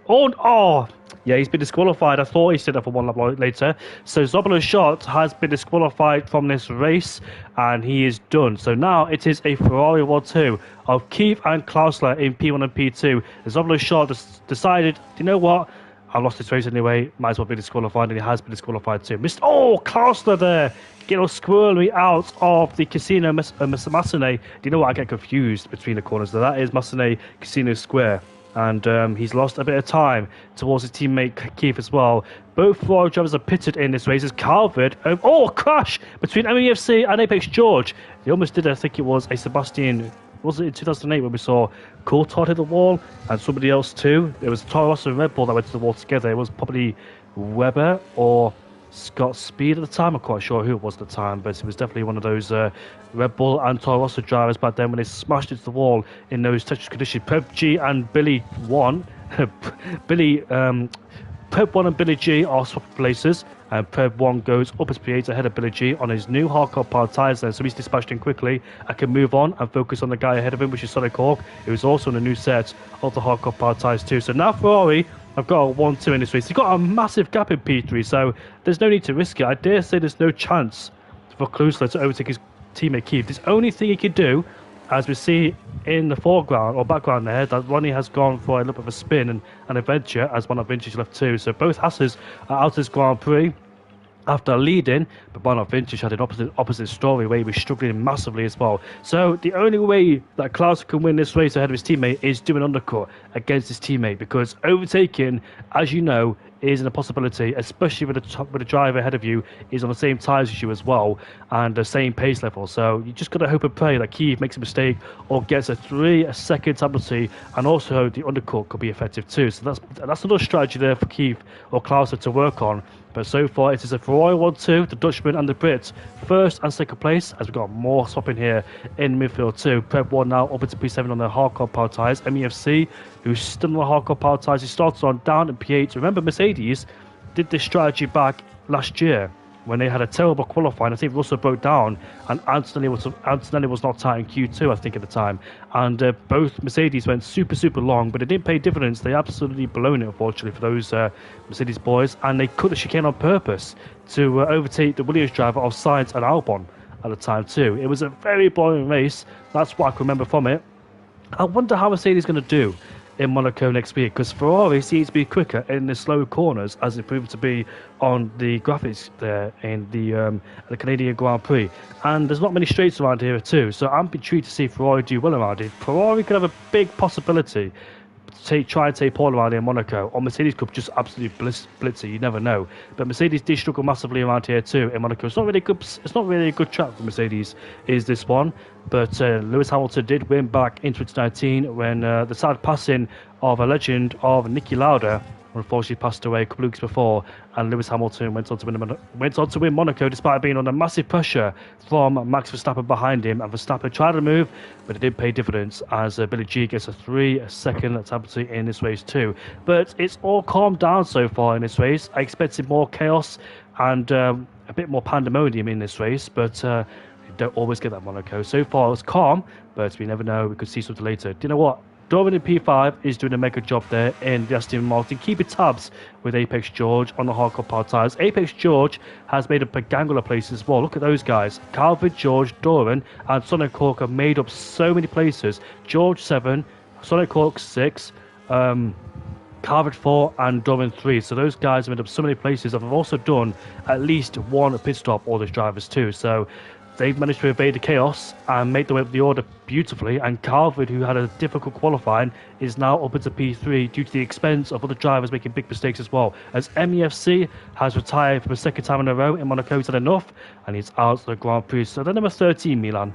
S1: yeah, he's been disqualified. I thought he stayed up for one lap later. So Zobolo's shot has been disqualified from this race, and he is done. So now it is a Ferrari 1-2 of Keith and Klausler in P1 and P2. Zobolo's shot decided, you know what? I lost this race anyway. Might as well be disqualified, and he has been disqualified too. Klausler there, get all squirrely out of the Casino Massenet. Do you know what? I get confused between the corners. That is Massenet Casino Square. And he's lost a bit of time towards his teammate Keith as well. Both Ferrari drivers are pitted in this race. As Calvert, crash between MEFC and Apex George. They almost did, I think it was a Sebastian, was it in 2008 when we saw Coulthard hit the wall, and somebody else too? It was Toro Rosso and Red Bull that went to the wall together. It was probably Webber or Scott Speed at the time. I'm quite sure who it was at the time, but it was definitely one of those Red Bull and Toro Rosso drivers back then when they smashed into the wall in those touch conditions. PUBG and Billy won. Billy Prep 1 and Billy G are swapping places, and Prep 1 goes up as P8 ahead of Billy G on his new hardcore power tyres there, so he's dispatched in quickly. I can move on and focus on the guy ahead of him, which is Sonic Hawk, who's also in a new set of the hardcore power tyres too. So now Ferrari, I've got a 1-2 in this race. He's got a massive gap in P3, so there's no need to risk it. I dare say there's no chance for Klusler to overtake his teammate Keith. The only thing he could do, as we see in the foreground or background there, that Ronnie has gone for a little bit of a spin and an adventure, as one of Vintage left too. So both Hasses are out of this Grand Prix after leading, but one of Vintage had an opposite story where he was struggling massively as well. So the only way that Klaus can win this race ahead of his teammate is doing an undercut against his teammate, because overtaking, as you know, isn't a possibility, especially with the driver ahead of you is on the same tyres as you as well and the same pace level. So you just got to hope and pray that Keith makes a mistake or gets a 3-second penalty, and also the undercut could be effective too. So that's another strategy there for Keith or Klaus to work on. But so far, it is a Ferrari 1-2, the Dutchman and the Brits, first and second place, as we've got more swapping here in midfield too. Prep 1 now up into P7 on their hardcore power tyres. MEFC, who's still on the hardcore power tyres, he started on down in P8. Remember, Mercedes did this strategy back last year when they had a terrible qualifying. I think Russell broke down, and Antonelli was not tight in Q2, I think, at the time. And both Mercedes went super long, but it didn't pay dividends. They absolutely blown it, unfortunately, for those Mercedes boys, and they cut the chicane on purpose to overtake the Williams driver of Sainz and Albon at the time too. It was a very boring race. That's what I can remember from it. I wonder how Mercedes is going to do in Monaco next week, because Ferrari seems to be quicker in the slow corners, as it proved to be on the graphics there in the Canadian Grand Prix. And there's not many straights around here too, so I'm intrigued to see Ferrari do well around it. Ferrari could have a big possibility to try and take pole around here in Monaco, or Mercedes could just absolutely blitz it. You never know. But Mercedes did struggle massively around here too in Monaco. It's not really a good track for Mercedes, is this one. But Lewis Hamilton did win back in 2019 when the sad passing of a legend of Niki Lauda unfortunately passed away a couple of weeks before, and Lewis Hamilton went on to win Monaco despite being under massive pressure from Max Verstappen behind him. And Verstappen tried to move, but it did pay dividends as Billy G gets a 3-second penalty in this race too. But it's all calmed down so far in this race. I expected more chaos and a bit more pandemonium in this race, but you don't always get that Monaco. So far it's calm, but we never know. We could see something later. Do you know what? Doran in P5 is doing a mega job there in the Aston Martin, keeping tabs with Apex George on the hardcore power tyres. Apex George has made up a gang of places as well. Look at those guys. Calvin, George, Doran and Sonic Hawk have made up so many places. George 7, Sonic Hawk 6, Calvin 4 and Doran 3. So those guys have made up so many places. I've also done at least one pit stop, all those drivers too. So they've managed to evade the chaos and make their way up the order beautifully. And Calvin, who had a difficult qualifying, is now up into P3 due to the expense of other drivers making big mistakes as well. As MEFC has retired for a second time in a row in Monaco, he's had enough and he's out of the Grand Prix. So they're number 13, Milan.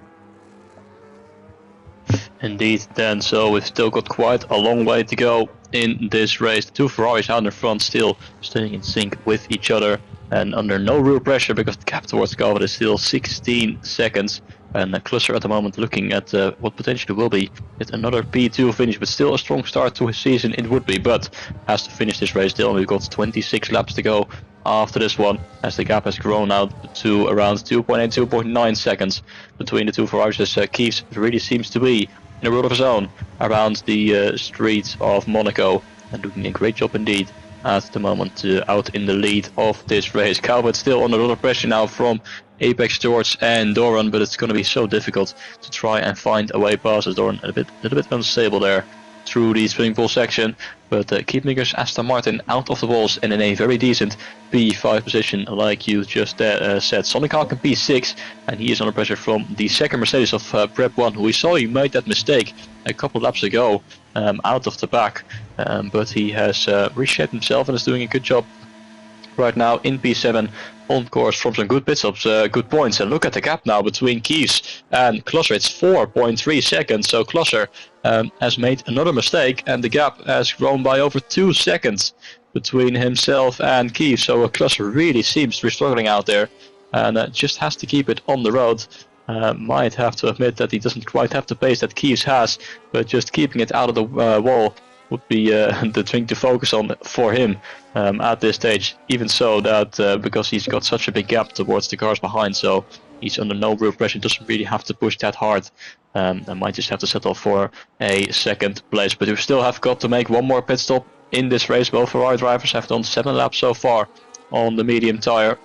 S2: Indeed, Dan. So we've still got quite a long way to go in this race. The two Ferraris out in the front still staying in sync with each other and under no real pressure, because the gap towards Calvin is still 16 seconds. And Klusser at the moment looking at what potentially will be yet another P2 finish, but still a strong start to his season it would be, but has to finish this race still. We've got 26 laps to go after this one, as the gap has grown out to around 2.8, 2.9 seconds between the two Ferraris, as Keith really seems to be in a world of his own around the streets of Monaco, and doing a great job indeed at the moment, out in the lead of this race. Calvert still under a lot of pressure now from Apex George and Doran, but it's going to be so difficult to try and find a way past as Doran a little bit unstable there through the swimming pool section, but keeping his Aston Martin out of the walls and in a very decent P5 position, like you just said. Sonic Hawk in P6, and he is under pressure from the second Mercedes of Prep 1, who we saw he made that mistake a couple laps ago out of the back, but he has reshaped himself and is doing a good job right now in P7 on course from some good pit stops, good points. And look at the gap now between Kies and Klusser. It's 4.3 seconds, so Klusser has made another mistake and the gap has grown by over 2 seconds between himself and Kies. So Klusser really seems to be struggling out there and just has to keep it on the road. Might have to admit that he doesn't quite have the pace that Kies has, but just keeping it out of the wall would be the thing to focus on for him at this stage. Even so, that because he's got such a big gap towards the cars behind, so he's under no real pressure. Doesn't really have to push that hard. And might just have to settle for a second place. But we still have got to make one more pit stop in this race. Both of our drivers have done 7 laps so far on the medium tire.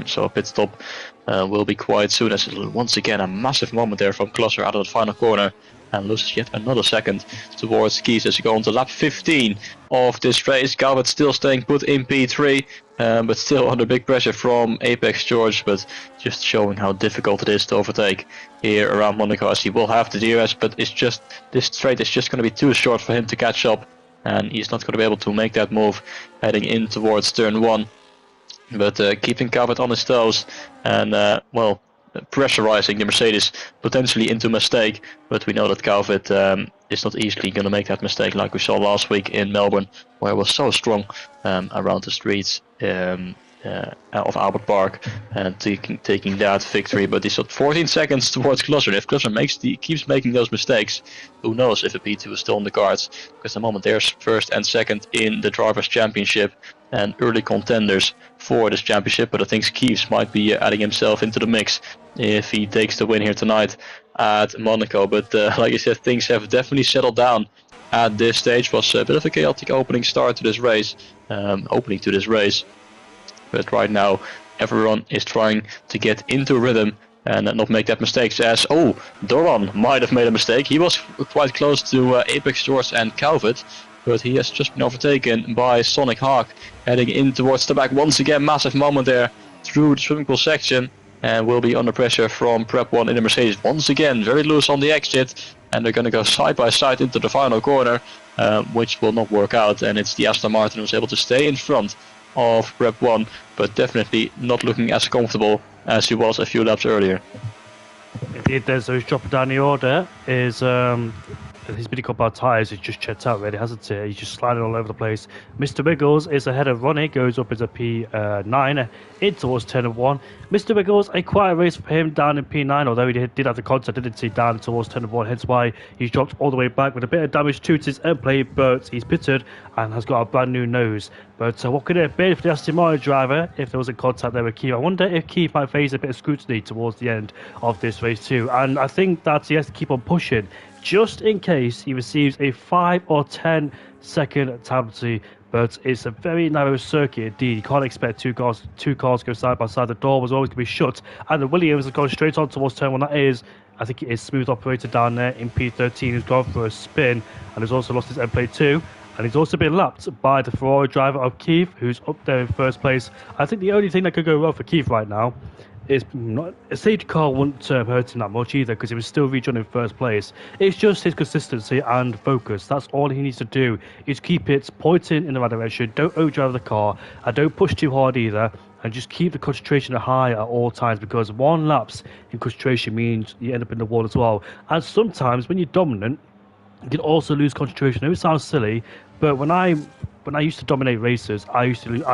S2: So a pit stop will be quite soon. As once again a massive moment there from Klosser out of the final corner, and loses yet another second towards Kies as we go on to lap 15 of this race. Calvert still staying put in P3, but still under big pressure from Apex George, but just showing how difficult it is to overtake here around Monaco, as he will have the DRS, but it's just this straight is just going to be too short for him to catch up, and he's not going to be able to make that move heading in towards turn 1. But keeping Calvert on his toes and well, pressurizing the Mercedes potentially into mistake. But we know that Calvert is not easily going to make that mistake, like we saw last week in Melbourne, where it was so strong around the streets of Albert Park and taking that victory. But he's got 14 seconds towards Klosser. If Klosser keeps making those mistakes, who knows if a P2 is still on the cards, because at the moment there's first and second in the Drivers' Championship and early contenders for this championship. But I think Keeves might be adding himself into the mix if he takes the win here tonight at Monaco. But like I said, things have definitely settled down at this stage. Was a bit of a chaotic opening to this race. But right now everyone is trying to get into rhythm and not make that mistakes. As Doran might have made a mistake. He was quite close to Apex George and Calvert, but he has just been overtaken by Sonic Hawk heading in towards the back. Once again, massive moment there through the swimming pool section, and will be under pressure from Prep 1 in the Mercedes. Once again, very loose on the exit, and they're going to go side by side into the final corner, which will not work out. And it's the Aston Martin who's able to stay in front of Prep 1, but definitely not looking as comfortable as he was a few laps earlier.
S1: Indeed, there's those dropping down the order is his mini compound tyres is just checked out, really, hasn't it? He's just sliding all over the place. Mr. Wiggles is ahead of Ronnie, goes up into P9, in towards turn 1. Mr. Wiggles, a quiet race for him down in P9, although he did have the contact, didn't he, down towards turn 1, hence why he's dropped all the way back with a bit of damage to his end plate, but he's pitted and has got a brand new nose. But what could it have been for the Aston Martin driver if there was a contact there with Keith? I wonder if Keith might face a bit of scrutiny towards the end of this race too, and I think that he has to keep on pushing just in case he receives a 5 or 10 second penalty. But it's a very narrow circuit indeed. You can't expect two cars go side by side. The door was always going to be shut, and the Williams has gone straight on towards turn 1. That is, I think it is Smooth Operator down there in P13 who's gone for a spin and has also lost his end plate too. And he's also been lapped by the Ferrari driver of Keith, who's up there in first place. I think the only thing that could go wrong for Keith right now is not a safety car wouldn't hurt him that much either, because he was still rejoined in first place. It's just his consistency and focus. That's all he needs to do, is keep it pointing in the right direction. Don't overdrive the car and don't push too hard either, and just keep the concentration high at all times, because one lapse in concentration means you end up in the wall as well. And sometimes when you're dominant, you can also lose concentration. It sounds silly, but when I used to dominate races, I tend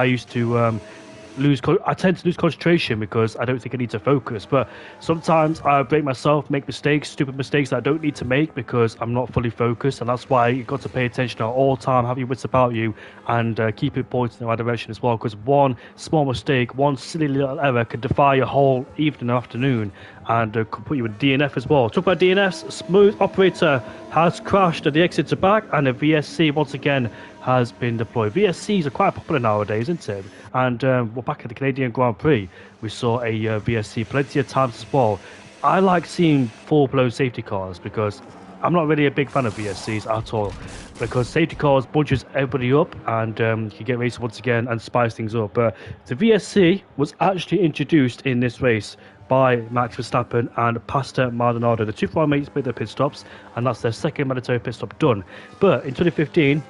S1: to lose concentration because I don't think I need to focus. But sometimes I break myself, make mistakes, stupid mistakes that I don't need to make because I'm not fully focused, and that's why you've got to pay attention at all time, have your wits about you, and keep it pointing in the right direction as well, because one small mistake, one silly little error could defy your whole evening and afternoon, and could put you in DNF as well. Talk about DNFs, Smooth Operator has crashed at the exit to back, and the VSC once again has been deployed. VSCs are quite popular nowadays, isn't it? And we're back at the Canadian Grand Prix. We saw a VSC plenty of times as well. I like seeing full-blown safety cars because I'm not really a big fan of VSCs at all, because safety cars bunches everybody up and you get racing once again and spice things up. But the VSC was actually introduced in this race by Max Verstappen and Pastor Maldonado. The two Ferrari mates made their pit stops, and that's their second mandatory pit stop done. But in 2015,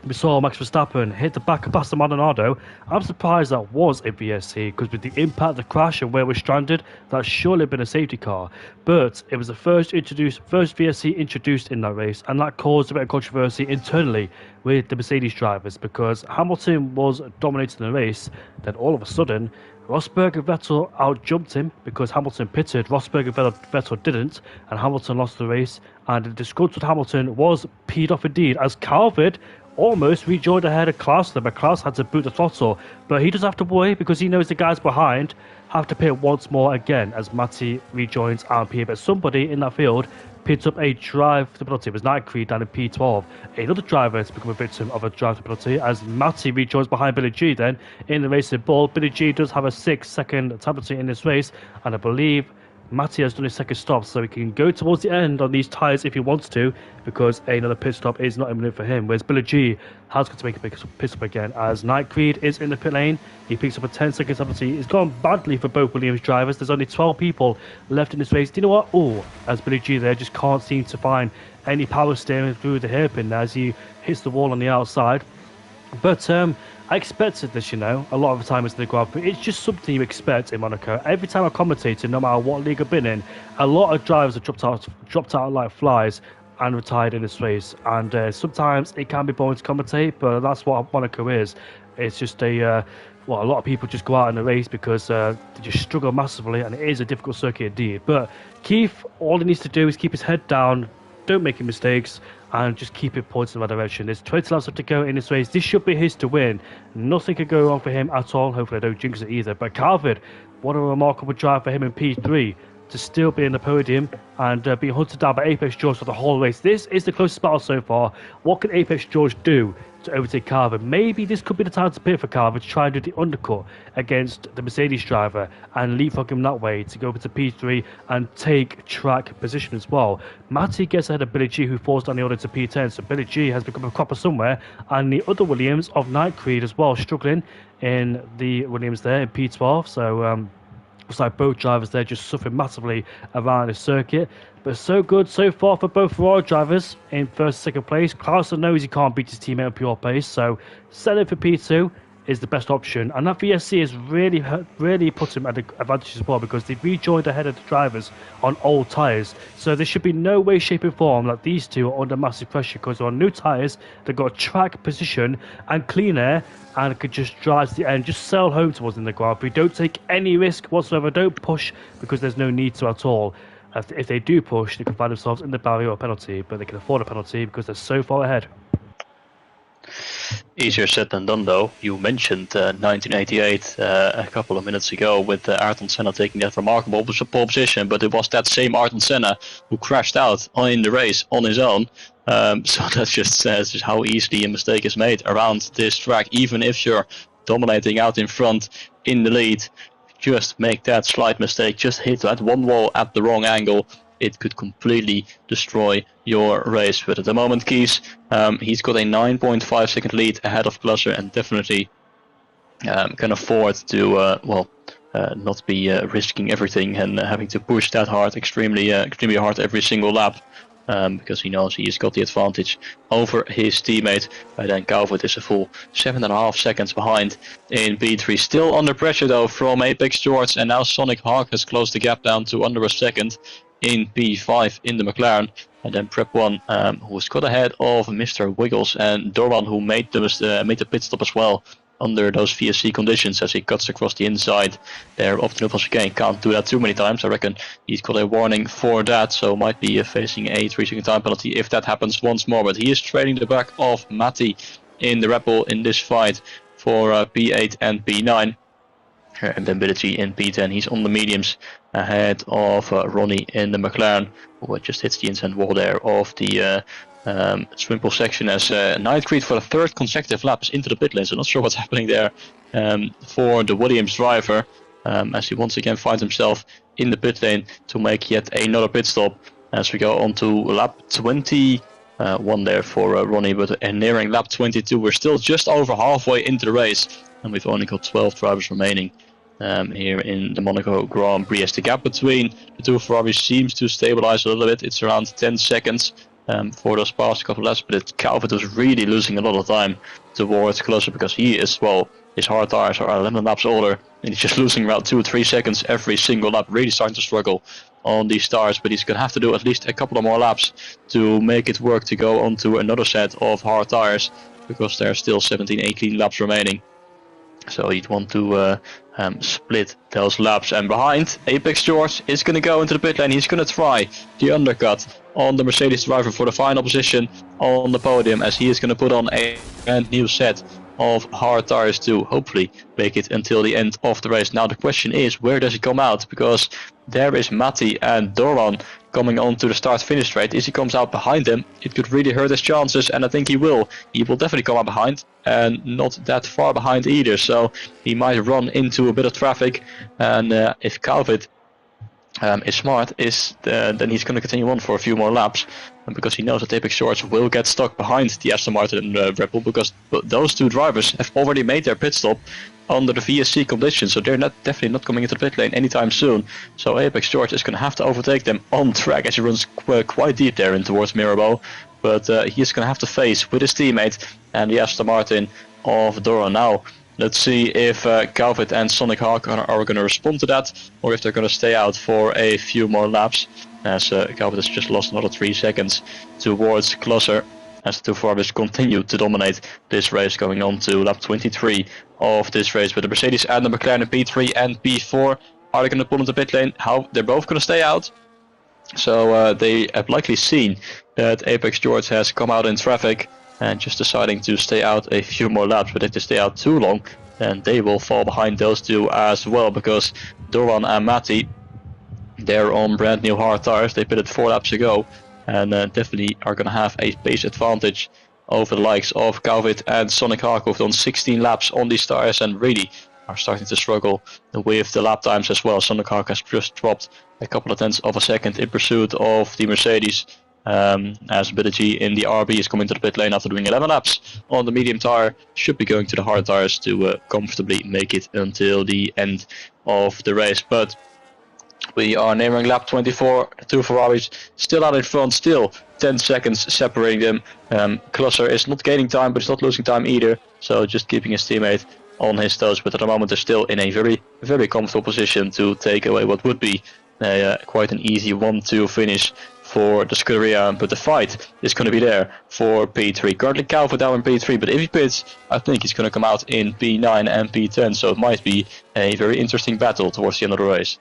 S1: we saw Max Verstappen hit the back of Pastor Maldonado. I'm surprised that was a VSC because with the impact, the crash, and where we're stranded, that surely have been a safety car. But it was the first VSC introduced in that race, and that caused a bit of controversy internally with the Mercedes drivers because Hamilton was dominating the race. Then all of a sudden, Rosberg and Vettel outjumped him because Hamilton pitted. Rosberg and Vettel didn't, and Hamilton lost the race. And the disgruntled Hamilton was peed off indeed, as Calvin almost rejoined ahead of Klaus, but Klaus had to boot the throttle. But he doesn't have to worry because he knows the guys behind have to pit once more again as Matty rejoins RP. But somebody in that field picked up a drive to penalty. It was Night Creed down in P12. Another driver has become a victim of a drive to penalty as Matty rejoins behind Billy G then in the racing ball. Billy G does have a 6-second penalty in this race, and I believe Matty has done his second stop, so he can go towards the end on these tyres if he wants to, because another pit stop is not imminent for him. Whereas Billy G has got to make a pit stop again, as Night Creed is in the pit lane. He picks up a 10-second penalty. It's gone badly for both Williams drivers. There's only 12 people left in this race. Do you know what? Oh, as Billy G there just can't seem to find any power steering through the hairpin as he hits the wall on the outside. But I expected this, you know, a lot of the time it's the Grand Prix. It's just something you expect in Monaco. Every time I commentated, no matter what league I've been in, a lot of drivers have dropped out like flies and retired in this race. And sometimes it can be boring to commentate, but that's what Monaco is. It's just a lot of people just go out in the race because they just struggle massively, and it is a difficult circuit indeed. But Keith, all he needs to do is keep his head down, don't make any mistakes, and just keep it pointing in the right direction. There's 20 laps left to go in this race. This should be his to win. Nothing could go wrong for him at all. Hopefully I don't jinx it either. But Calvin, what a remarkable drive for him in P3 to still be in the podium and be hunted down by Apex George for the whole race. This is the closest battle so far. What can Apex George do to overtake Calvin? Maybe this could be the time to pit for Calvin to try and do the undercut against the Mercedes driver and leapfrog him that way to go over to P3 and take track position as well. Matty gets ahead of Billy G, who falls down the order to P10, so Billy G has become a cropper somewhere, and the other Williams of Night Creed as well, struggling in the Williams there in P12, so looks like both drivers there just suffering massively around the circuit. But so good so far for both Ferrari drivers in first and second place. Carlson knows he can't beat his teammate on pure pace, so settling for P2 is the best option. And that VSC has really put him at an advantage as well, because they've rejoined ahead of the drivers on old tyres. So there should be no way, shape and form that these two are under massive pressure, because they're on new tyres, they've got track position and clean air, and could just drive to the end, just sail home towards the Grand Prix. Don't take any risk whatsoever, don't push, because there's no need to at all. If they do push, they can find themselves in the barrier or penalty, but they can afford a penalty because they're so far ahead.
S2: Easier said than done, though. You mentioned 1988 a couple of minutes ago with Ayrton Senna taking that remarkable pole position, but it was that same Ayrton Senna who crashed out in the race on his own. So that just says how easily a mistake is made around this track. Even if you're dominating out in front in the lead, just make that slight mistake, just hit that one wall at the wrong angle, it could completely destroy your race. But at the moment, Keys, he's got a 9.5 second lead ahead of Glusser, and definitely can afford to not be risking everything and having to push that hard, extremely hard every single lap. Because he knows he's got the advantage over his teammate. And then Calvert is a full 7.5 seconds behind in P3. Still under pressure though from Apex George, and now Sonic Hawk has closed the gap down to under a second in P5 in the McLaren. And then Prep 1, who's got ahead of Mr. Wiggles and Dorman, who made the pit stop as well under those VSC conditions as he cuts across the inside there of the neutral chicane. Can't do that too many times. I reckon he's got a warning for that, so might be facing a 3-second time penalty if that happens once more. But he is trailing the back of Matty in the Red Bull in this fight for P8 and P9. And then Billy in P10, he's on the mediums ahead of Ronnie in the McLaren, who just hits the inside wall there of the Swimple section as Night Creed for the third consecutive lap is into the pit lane. So not sure what's happening there for the Williams driver, as he once again finds himself in the pit lane to make yet another pit stop. As we go on to lap 21 there for Ronnie, but nearing lap 22, we're still just over halfway into the race, and we've only got 12 drivers remaining here in the Monaco Grand Prix. As the gap between the two Ferraris seems to stabilize a little bit, it's around 10 seconds. for those past couple of laps, but Calvert was really losing a lot of time towards closer because he is, well, his hard tires are 11 laps older, and he's just losing around 2 or 3 seconds every single lap, really starting to struggle on these tires, but he's going to have to do at least a couple of more laps to make it work to go onto another set of hard tires, because there are still 17-18 laps remaining. So he'd want to split those laps. And behind, Apex George is going to go into the pit lane. He's going to try the undercut on the Mercedes driver for the final position on the podium, as he is going to put on a brand new set of hard tires to hopefully make it until the end of the race. Now the question is, where does he come out? Because there is Matti and Doran coming on to the start-finish straight. If he comes out behind them, it could really hurt his chances, and I think he will. He will definitely come out behind, and not that far behind either, so he might run into a bit of traffic, and if Calvert is smart, then he's going to continue on for a few more laps, because he knows that Apex George will get stuck behind the Aston Martin and Red Bull, because those two drivers have already made their pit stop under the VSC conditions, so they're definitely not coming into the pit lane anytime soon. So Apex George is going to have to overtake them on track, as he runs quite deep there in towards Mirabeau, but he's going to have to face with his teammate and the Aston Martin of Dora. Now let's see if Calvert and Sonic Hawk are going to respond to that, or if they're going to stay out for a few more laps, as Calvert has just lost another 3 seconds towards closer, as the two drivers continue to dominate this race, going on to lap 23 of this race. But the Mercedes and the McLaren in P3 and P4 are they going to pull into pit lane? How they're both going to stay out. So they have likely seen that Apex George has come out in traffic and just deciding to stay out a few more laps. But if they stay out too long, then they will fall behind those two as well, because Doran and Matti, they're on brand new hard tires. They pitted 4 laps ago, and definitely are going to have a pace advantage over the likes of Calvert and Sonic Hawk, who've done 16 laps on these tires and really are starting to struggle with the lap times as well. Sonic Hawk has just dropped a couple of tenths of a second in pursuit of the Mercedes, as Bidigi in the RB is coming to the pit lane after doing 11 laps on the medium tire. Should be going to the hard tires to comfortably make it until the end of the race. But we are nearing lap 24. The two Ferraris still out in front, still 10 seconds separating them. Klosser is not gaining time, but he's not losing time either, so just keeping his teammate on his toes. But at the moment they're still in a very, very comfortable position to take away what would be quite an easy 1-2 finish for the Scuderia. But the fight is going to be there for P3. Currently Calvert down in P3, but if he pits, I think he's going to come out in P9 and P10, so it might be a very interesting battle towards the end of the race.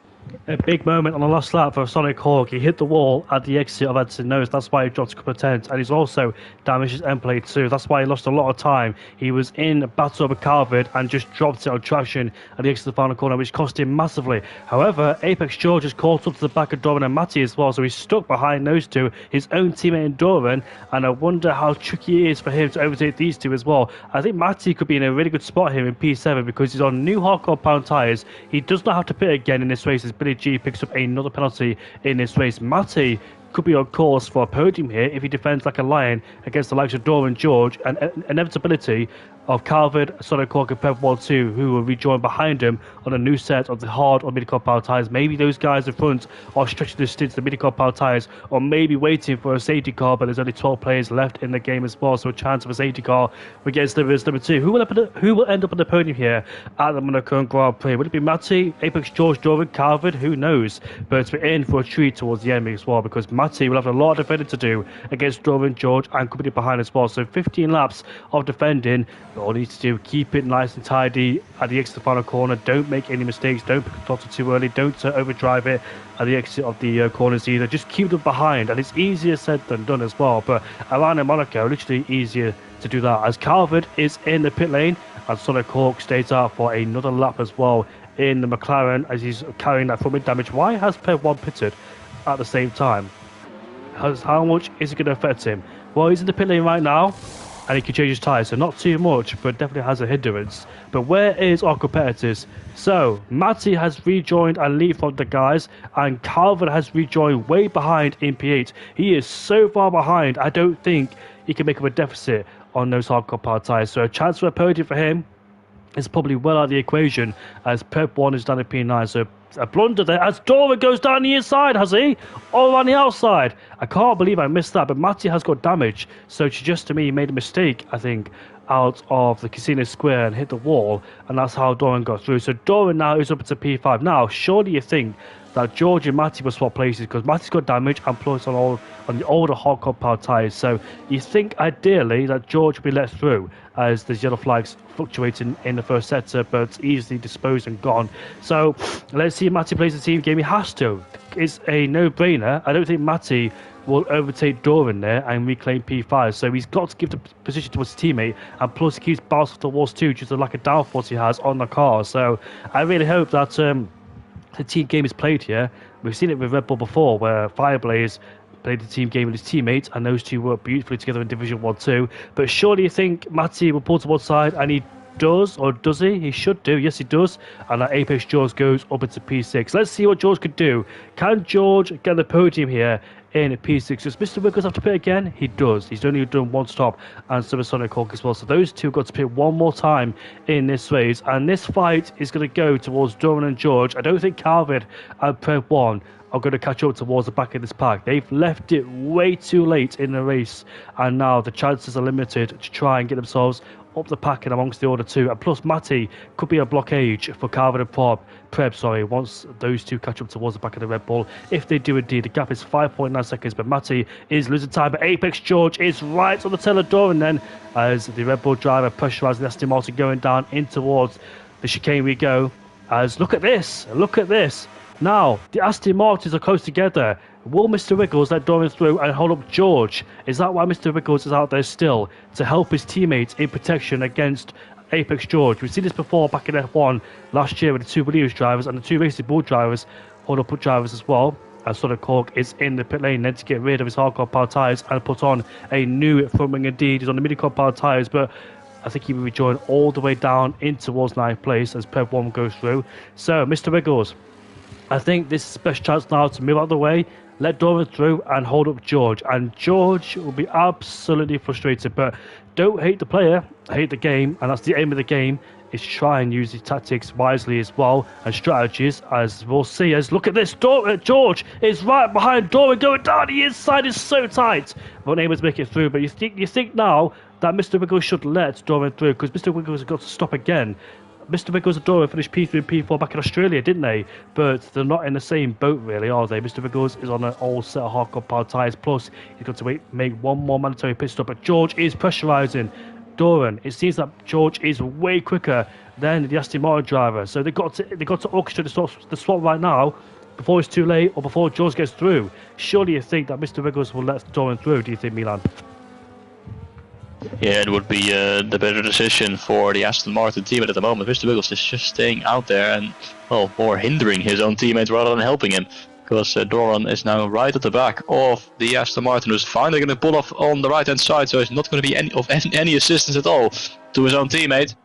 S1: A big moment on the last lap for Sonic Hawk. He hit the wall at the exit of Edson Nose. That's why he dropped a couple of tenths, and he's also damaged his end plate too. That's why he lost a lot of time. He was in a battle with Calvert and just dropped it on traction at the exit of the final corner, which cost him massively. However, Apex George has caught up to the back of Doran and Matti as well, so he's stuck behind those two, his own teammate in Doran, and I wonder how tricky it is for him to overtake these two as well. I think Matti could be in a really good spot here in P7 because he's on new hardcore pound tyres. He does not have to pit again in this race as Billy G picks up another penalty in this race. Matti could be on course for a podium here if he defends like a lion against the likes of Doran George, and inevitability of Calvert, Sonic Hawk and Pev 1-2, who will rejoin behind him on a new set of the hard or mid-car power tyres. Maybe those guys in front are stretching the stints, the mid-car power tyres, or maybe waiting for a safety car, but there's only 12 players left in the game as well, so a chance of a safety car against number 2. Who will end up on the podium here at the Monaco Grand Prix? Would it be Matti, Apex George, Doran, Calvert? Who knows? But we're in for a treat towards the end as well, because Matti will have a lot of defending to do against Doran George and could be behind as well. So 15 laps of defending. All you need to do, keep it nice and tidy at the exit of the final corner. Don't make any mistakes. Don't pick the throttle too early. Don't overdrive it at the exit of the corners either. Just keep them behind, and it's easier said than done as well. But around in Monaco, literally easier to do that, as Calvert is in the pit lane and Sonic Hawk stays out for another lap as well in the McLaren as he's carrying that front mid damage. Why has Pev 1 pitted at the same time? How much is it going to affect him? Well, he's in the pit lane right now, and he can change his tyres, so not too much, but definitely has a hindrance. But where is our competitors? So, Matti has rejoined and leapfrogged the guys, and Calvert has rejoined way behind in P8. He is so far behind, I don't think he can make up a deficit on those hardcore power tyres. So a chance for a podium for him is probably well out of the equation as Prep 1 is down at P9. So a blunder there as Doran goes down the inside, has he? Or on the outside? I can't believe I missed that, but Matty has got damage. So just to me, he made a mistake, I think, out of the casino square and hit the wall, and that's how Doran got through. So Doran now is up to P5. Now, surely you think that George and Matty will swap places because Matty's got damage and plus on the older hardcore power tyres. So you think ideally that George will be let through as there's yellow flags fluctuating in the first sector, but it's easily disposed and gone. So let's see if Matty plays the team game. He has to. It's a no-brainer. I don't think Matty will overtake Doran there and reclaim P5. So he's got to give the position to his teammate, and plus he keeps bouncing towards too due to the lack of downforce he has on the car. So I really hope that the team game is played here. We've seen it with Red Bull before, where Fireblaze played the team game with his teammates, and those two work beautifully together in Division 1-2. But surely you think Matty will pull to one side, and he does, or does he? He should do. Yes, he does. And that Apex George goes up into P6. Let's see what George could do. Can George get the podium here in P6? Does Mr. Wiggles have to pit again? He does. He's only done one stop, and Supersonic Hawk as well. So those two got to pit one more time in this race, and this fight is going to go towards Doran and George. I don't think Calvin and Prep 1 are going to catch up towards the back of this pack. They've left it way too late in the race, and now the chances are limited to try and get themselves up the pack and amongst the order two. And plus Matty could be a blockage for Calvin and Prep, once those two catch up towards the back of the Red Bull. If they do indeed, the gap is 5.9 seconds, but Matty is losing time. But Apex George is right on the tail of Doran then, as the Red Bull driver pressurising the Aston Martin going down in towards the chicane we go. As look at this. Now, the Aston Martins are close together. Will Mr. Wiggles let Doran through and hold up George? Is that why Mr. Wiggles is out there still? To help his teammates in protection against Apex George. We've seen this before back in F1 last year with the two Williams drivers and the two Racing Bull drivers, hold up drivers as well. And Sonic Hawk is in the pit lane then to get rid of his hardcore power tyres and put on a new front wing indeed. He's on the mini-car power tyres, but I think he will be joined all the way down in towards 9th place as Prep 1 goes through. So, Mr. Wiggles, I think this is the best chance now to move out of the way, let Doran through and hold up George. And George will be absolutely frustrated, but don't hate the player, hate the game, and that's the aim of the game, is try and use his tactics wisely as well, and strategies, as we'll see. As look at this, George is right behind Doran going down, the inside is so tight, but unable to make it through. But you think now that Mr. Wiggles should let Doran through, because Mr. Wiggles has got to stop again. Mr. Wiggles and Doran finished P3 and P4 back in Australia, didn't they? But they're not in the same boat, really, are they? Mr. Wiggles is on an old set of hardcore power tyres, plus he's got to make one more mandatory pit stop. But George is pressurising Doran. It seems that George is way quicker than the Aston Martin driver, so they've got to orchestrate the swap right now before it's too late or before George gets through. Surely you think that Mr. Wiggles will let Doran through? Do you think, Milan?
S2: Yeah, it would be the better decision for the Aston Martin team at the moment. Mr. Wiggles is just staying out there and, well, more hindering his own teammates rather than helping him. Because Doran is now right at the back of the Aston Martin, who's finally going to pull off on the right-hand side, so he's not going to be any assistance at all to his own teammate.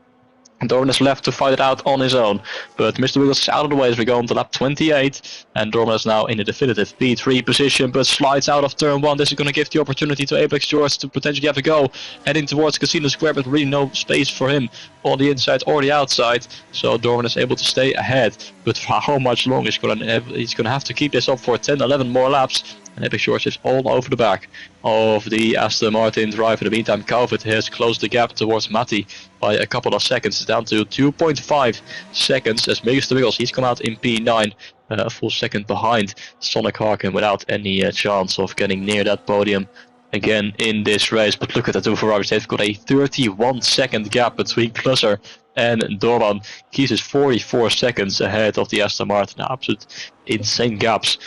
S2: Doran is left to fight it out on his own, but Mr. Wiggles is out of the way as we go on to lap 28, and Doran is now in a definitive P3 position, but slides out of turn 1. This is going to give the opportunity to Apex George to potentially have a go, heading towards Casino Square, but really no space for him on the inside or the outside, so Doran is able to stay ahead, but for how much longer? He's going to have to keep this up for 10-11 more laps. And Apex George is all over the back of the Aston Martin driver. In the meantime, Calvin has closed the gap towards Matty by a couple of seconds. It's down to 2.5 seconds as Mr. Wiggles, he's come out in P9, a full second behind Sonic Hawk and without any chance of getting near that podium again in this race. But look at the two Ferraris, they've got a 31-second gap between Clusser and Doran. Keys is 44 seconds ahead of the Aston Martin. Absolute insane gaps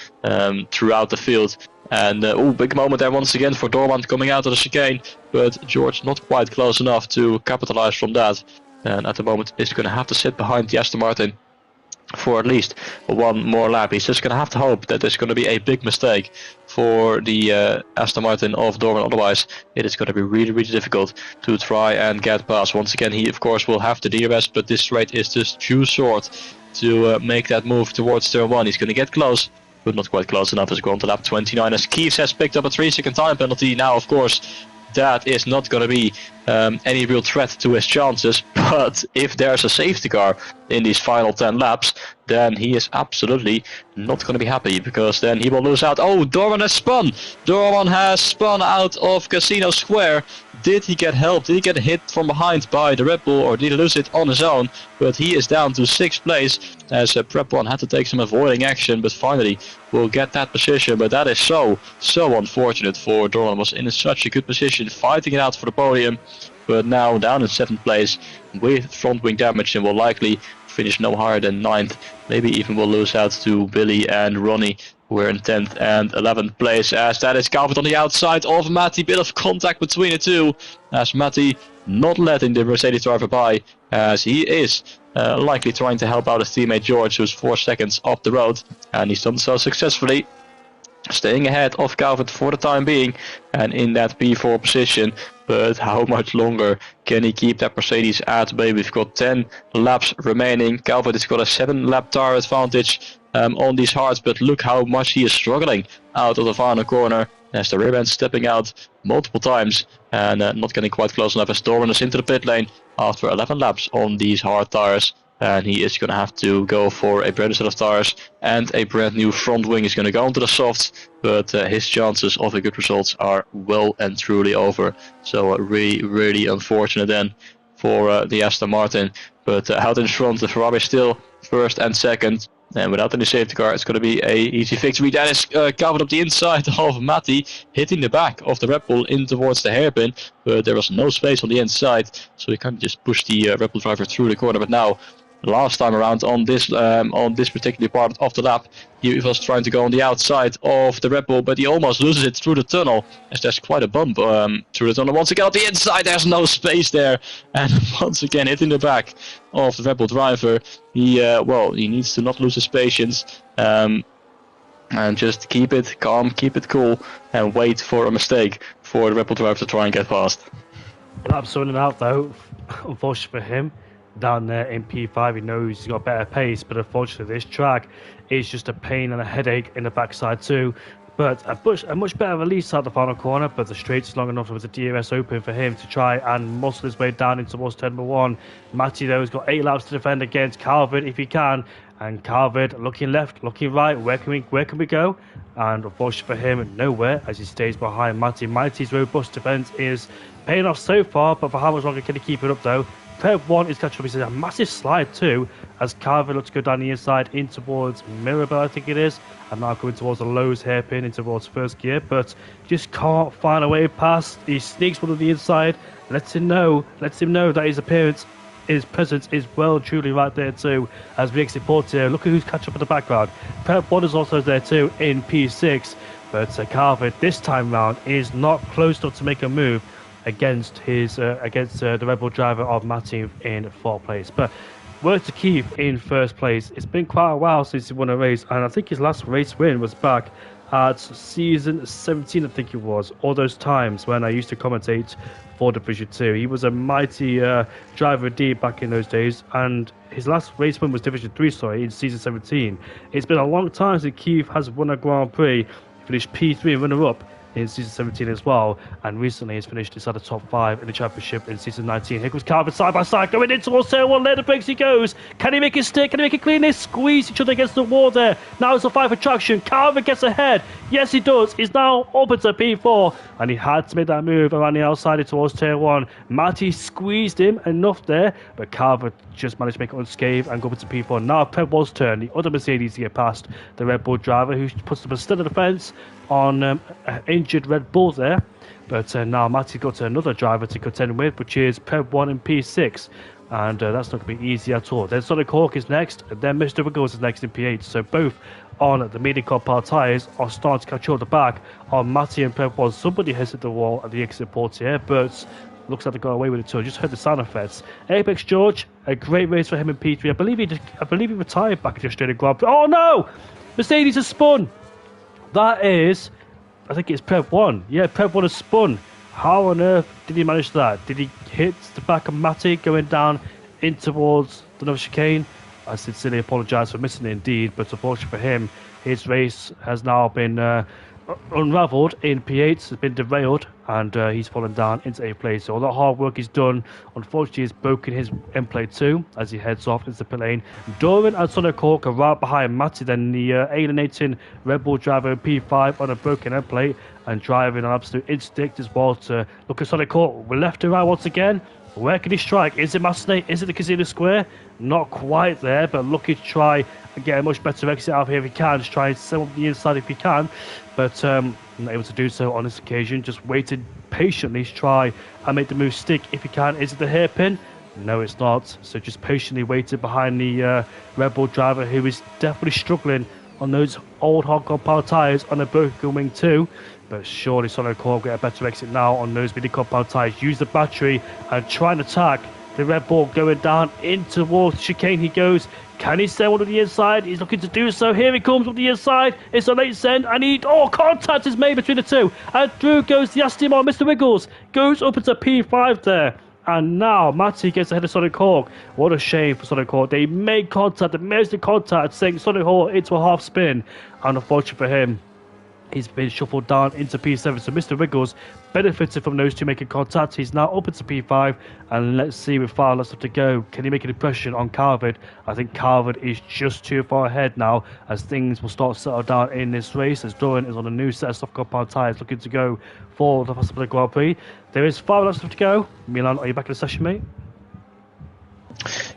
S2: throughout the field. And big moment there once again for Doran coming out of the chicane, but George not quite close enough to capitalize from that. And at the moment is going to have to sit behind the Aston Martin for at least one more lap. He's just going to have to hope that there's going to be a big mistake for the Aston Martin of Doran. Otherwise, it is going to be really, really difficult to try and get past. Once again, he of course will have to DRS, but this straight is just too short to make that move towards turn 1. He's going to get close, but not quite close enough as we go on to lap 29 as Keith has picked up a 3-second time penalty. Now, of course, that is not going to be any real threat to his chances. But if there's a safety car in these final 10 laps, then he is absolutely not going to be happy, because then he will lose out. Oh, Dorman has spun! Dorman has spun out of Casino Square. Did he get help? Did he get hit from behind by the Red Bull, or did he lose it on his own? But he is down to 6th place, as Prep 1 had to take some avoiding action, but finally will get that position. But that is so unfortunate for Dorman. Was in such a good position, fighting it out for the podium, but now down in 7th place with front wing damage, and will likely finish no higher than 9th. Maybe even will lose out to Billy and Ronnie, who are in 10th and 11th place, as that is covered on the outside of Matty. Bit of contact between the two, as Matty not letting the Mercedes driver by, as he is likely trying to help out his teammate George, who's 4 seconds off the road, and he's done so successfully, staying ahead of Calvert for the time being and in that P4 position. But how much longer can he keep that Mercedes at bay? We've got 10 laps remaining. Calvert has got a 7-lap tire advantage on these hards, but look how much he is struggling out of the final corner, as the rear end stepping out multiple times and not getting quite close enough, as Dorman is into the pit lane after 11 laps on these hard tires. And he is going to have to go for a brand new set of tires, and a brand new front wing is going to go onto the softs. But his chances of a good result are well and truly over. So really unfortunate then for the Aston Martin. But out in front, the Ferrari still 1st and 2nd. And without any safety car, it's going to be a easy victory. That is covered up the inside of Matty, hitting the back of the Red Bull in towards the hairpin. But there was no space on the inside, so he can't just push the Red Bull driver through the corner. But now, last time around on this particular part of the lap, he was trying to go on the outside of the Red Bull, but he almost loses it through the tunnel, as there's quite a bump through the tunnel. Once again on the inside, there's no space there, and once again hitting the back of the Red Bull driver. He needs to not lose his patience and just keep it calm, keep it cool, and wait for a mistake for the Red Bull driver to try and get past.
S1: Absolutely out though, unfortunately for him. Down there in P5, he knows he's got better pace, but unfortunately this track is just a pain and a headache in the backside too. But a much better release out the final corner, but the straight is long enough with the DRS open for him to try and muscle his way down in towards turn number 1. Matty though has got 8 laps to defend against Calvert if he can, and Calvert looking left, looking right, where can we go? And unfortunately for him, nowhere, as he stays behind Matty. Matty's robust defense is paying off so far, but for how much longer can he keep it up though? Prep 1 is catching up. He's a massive slide too, as Calvert looks to go down the inside in towards Mirabel, I think it is, and now coming towards the Lowe's hairpin in towards first gear, but just can't find a way past. He sneaks one on the inside, lets him know that his presence is well truly right there too, as we exit Portier. Look at who's catching up in the background. Prep 1 is also there too in P6, but Calvert this time round is not close enough to make a move against the Red Bull driver of Matty in 4th place. But worth to keep in 1st place. It's been quite a while since he won a race, and I think his last race win was back at season 17, I think it was. All those times when I used to commentate for Division 2. He was a mighty driver indeed back in those days, and his last race win was Division 3, in season 17. It's been a long time since Keith has won a Grand Prix. He finished P3 and runner-up in season 17 as well, and recently he's finished inside the top 5 in the championship in season 19. Here comes Calvert side by side, going in towards turn 1, let the brakes he goes. Can he make it stick? Can he make it clean? They squeeze each other against the wall there. Now it's a fight for traction. Calvert gets ahead. Yes, he does. He's now up into P4, and he had to make that move around the outside towards turn 1. Matty squeezed him enough there, but Calvert just managed to make it unscathed and go up into P4. Now Prep 1's turn. The other Mercedes to get past the Red Bull driver, who puts up a stud of defence on injured Red Bull there. But now Matty's got another driver to contend with, which is Prep 1 in P6. And that's not going to be easy at all. Then Sonic Hawk is next, and then Mr. Wiggles is next in P8. So both on the medium compound tyres are starting to catch up the back on Matty and Prep 1. Somebody has hit the wall at the exit port here, but looks like they got away with it too. I just heard the sound effects. Apex George, a great race for him in P3. I believe he retired back in the Australian Grand Prix. Oh no! Mercedes has spun! That is, I think it's Prep 1. Yeah, Prep 1 has spun. How on earth did he manage that? Did he hit the back of Matty going down in towards the Nova Chicane? I sincerely apologise for missing it indeed, but unfortunately for him, his race has now been unravelled in P8. It's been derailed and he's fallen down into 8th place. So a lot of hard work is done. Unfortunately, he's broken his end plate too as he heads off into the pit lane. Doran and Sonic Hawk are right behind Matty, then the alienating Red Bull driver P5 on a broken end plate and driving an absolute instinct as well to look at Sonic Hawk. We're left to right once again. Where can he strike? Is it Masnate? Is it the Casino Square? Not quite there, but looking to try and get a much better exit out of here if he can. Just try and sell up the inside if he can, but not able to do so on this occasion. Just waited patiently to try and make the move stick if he can. Is it the hairpin? No, it's not. So just patiently waited behind the Red Bull driver, who is definitely struggling on those old hardcore power tyres on a broken wing too. But surely Sonic Hawk get a better exit now on those mini compound tyres. Use the battery and try and attack the Red Bull going down in towards chicane. He goes. Can he send one to the inside? He's looking to do so. Here he comes on the inside. It's a late send. Contact is made between the two. And through goes the Astimon. Mr. Wiggles goes up into P5 there. And now Matty gets ahead of Sonic Hawk. What a shame for Sonic Hawk. They made contact, the amazing contact, saying Sonic Hawk into a half spin. And unfortunately for him, he's been shuffled down into P7. So Mr. Wiggles benefited from those two making contact. He's now up into P5. And let's see with 5 laps left to go. Can he make an impression on Carvid? I think Carvid is just too far ahead now as things will start to settle down in this race. As Doran is on a new set of soft compound tyres looking to go for the Fast Grand Prix. There is 5 laps left to go. Milan, are you back in the session, mate?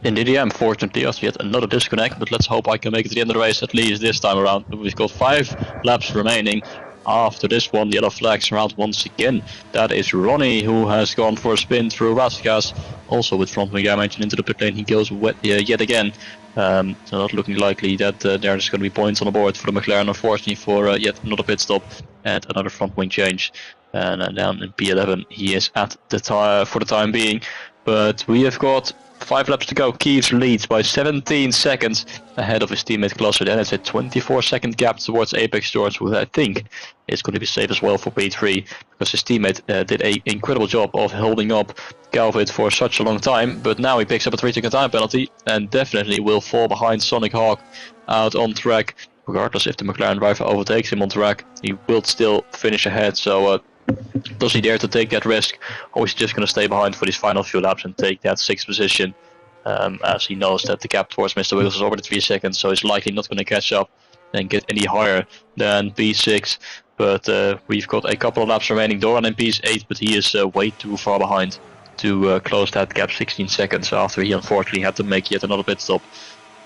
S2: Indeed, yeah, unfortunately, after yet another disconnect, but let's hope I can make it to the end of the race at least this time around. We've got 5 laps remaining. After this one, the yellow flags around once again. That is Ronnie, who has gone for a spin through Raskas, also with front wing damage, and into the pit lane he goes yet again. So not looking likely that there's going to be points on the board for the McLaren, unfortunately, for yet another pit stop and another front wing change. And down in P11 he is at the tire for the time being. But we have got 5 laps to go. Keeves leads by 17 seconds ahead of his teammate Closer. Then it's a 24-second gap towards Apex George, who I think is going to be safe as well for P3, because his teammate did an incredible job of holding up Galvid for such a long time. But now he picks up a 3-second time penalty and definitely will fall behind Sonic Hawk out on track. Regardless if the McLaren driver overtakes him on track, he will still finish ahead. So does he dare to take that risk, or is he just going to stay behind for these final few laps and take that 6th position, as he knows that the gap towards Mr. Wiggles is already 3 seconds, so he's likely not going to catch up and get any higher than P6. But we've got a couple of laps remaining. Doran in P8, but he is way too far behind to close that gap. 16 seconds after he unfortunately had to make yet another pit stop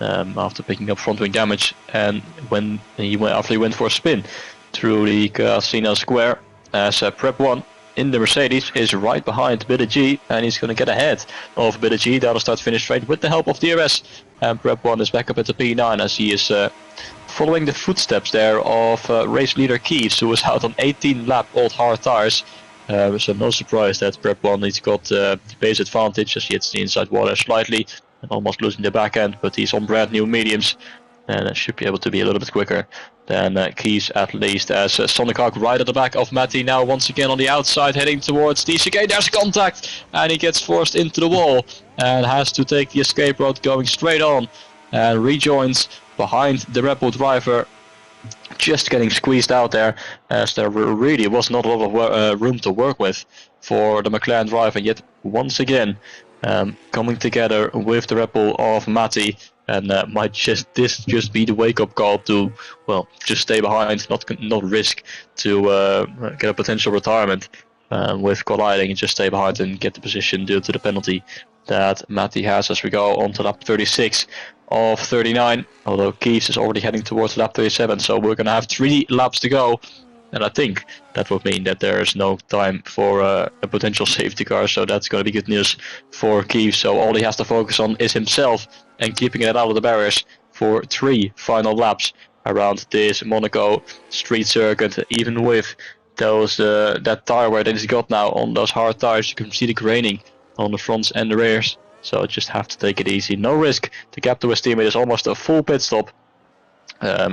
S2: after picking up front wing damage, and after he went for a spin through the Casino Square. As Prep 1 in the Mercedes is right behind Billy G, and he's going to get ahead of Billy G. That'll start finish straight with the help of DRS, and Prep 1 is back up at the P9 as he is following the footsteps there of race leader Keeves, who was out on 18 lap old hard tires. So no surprise that Prep 1 he's got the pace advantage as he hits the inside water slightly and almost losing the back end, but he's on brand new mediums and should be able to be a little bit quicker than Keys, at least, as Sonic Hawk right at the back of Matty now once again on the outside heading towards the chicane. There's contact and he gets forced into the wall and has to take the escape road going straight on and rejoins behind the Red Bull driver, just getting squeezed out there as there really was not a lot of room to work with for the McLaren driver, yet once again coming together with the Red Bull of Matty. And might this just be the wake-up call to, well, just stay behind, not risk to get a potential retirement with colliding, and just stay behind and get the position due to the penalty that Matty has as we go on to lap 36 of 39. Although Keeves is already heading towards lap 37, so we're going to have 3 laps to go. And I think that would mean that there is no time for a potential safety car, so that's going to be good news for Keeves. So all he has to focus on is himself and keeping it out of the barriers for 3 final laps around this Monaco street circuit. Even with those that tire wear that he's got now on those hard tires, you can see the graining on the fronts and the rears. So just have to take it easy, no risk. The gap to his teammate is almost a full pit stop.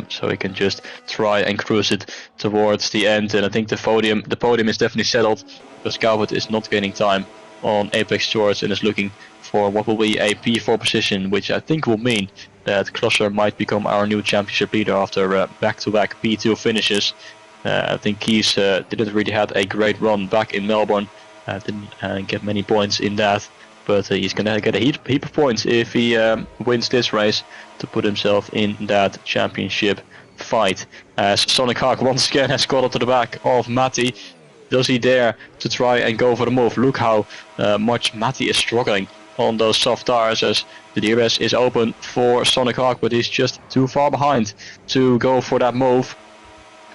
S2: So he can just try and cruise it towards the end, and I think the podium is definitely settled because Calvert is not gaining time on Apex George and is looking for what will be a P4 position, which I think will mean that Klosser might become our new championship leader after back-to-back P2 finishes. I think Keys didn't really have a great run back in Melbourne. Didn't get many points in that. But he's going to get a heap of points if he wins this race to put himself in that championship fight. As Sonic Hawk once again has got up to the back of Matty. Does he dare to try and go for the move? Look how much Matty is struggling on those soft tires, as the DRS is open for Sonic Hawk, but he's just too far behind to go for that move.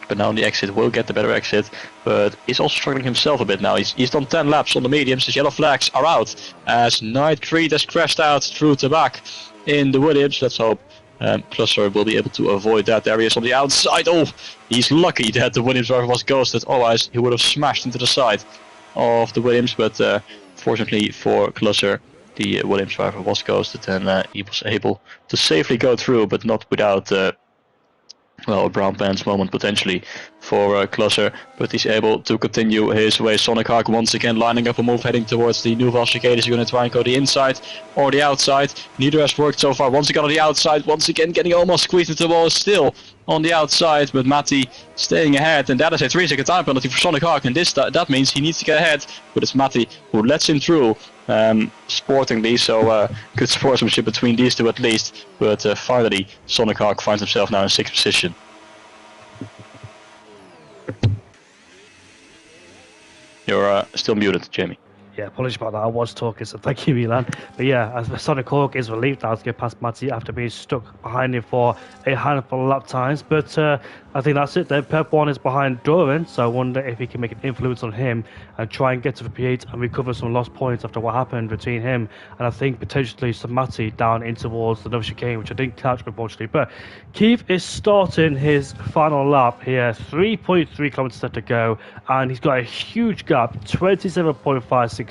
S2: But now on the exit will get the better exit, but he's also struggling himself a bit now. He's done 10 laps on the mediums. His yellow flags are out as Night Creed has crashed out through the back in the Williams. Let's hope Clusser will be able to avoid that. There he is on the outside. Oh, he's lucky that the Williams driver was ghosted, otherwise he would have smashed into the side of the Williams. But fortunately for Clusser, the Williams driver was ghosted, and he was able to safely go through, but not without well, a brown pants moment potentially for Clusser, but he's able to continue his way. Sonic Hawk once again lining up a move heading towards the Nouvelle chicane. Is he going to try and go the inside or the outside? Neither has worked so far. Once again on the outside, once again getting almost squeezed into the wall, still on the outside, but Matty staying ahead, and that is a 3-second time penalty for Sonic Hawk, and that means he needs to get ahead, but it's Matty who lets him through sportingly, so good sportsmanship between these two at least. But finally Sonic Hawk finds himself now in 6th position. You're still muted, Jamie.
S1: Yeah, apologies about that. I was talking, so thank you, Milan. But yeah, as Sonic Hawk is relieved now to get past Matty after being stuck behind him for a handful of lap times. But I think that's it. Then Pep 1 is behind Doran, so I wonder if he can make an influence on him and try and get to the P8 and recover some lost points after what happened between him and I think potentially some Matty down in towards the Nouvelle chicane, which I didn't catch unfortunately. But Keith is starting his final lap here, 3.3 kilometers left to go, and he's got a huge gap, 27.560.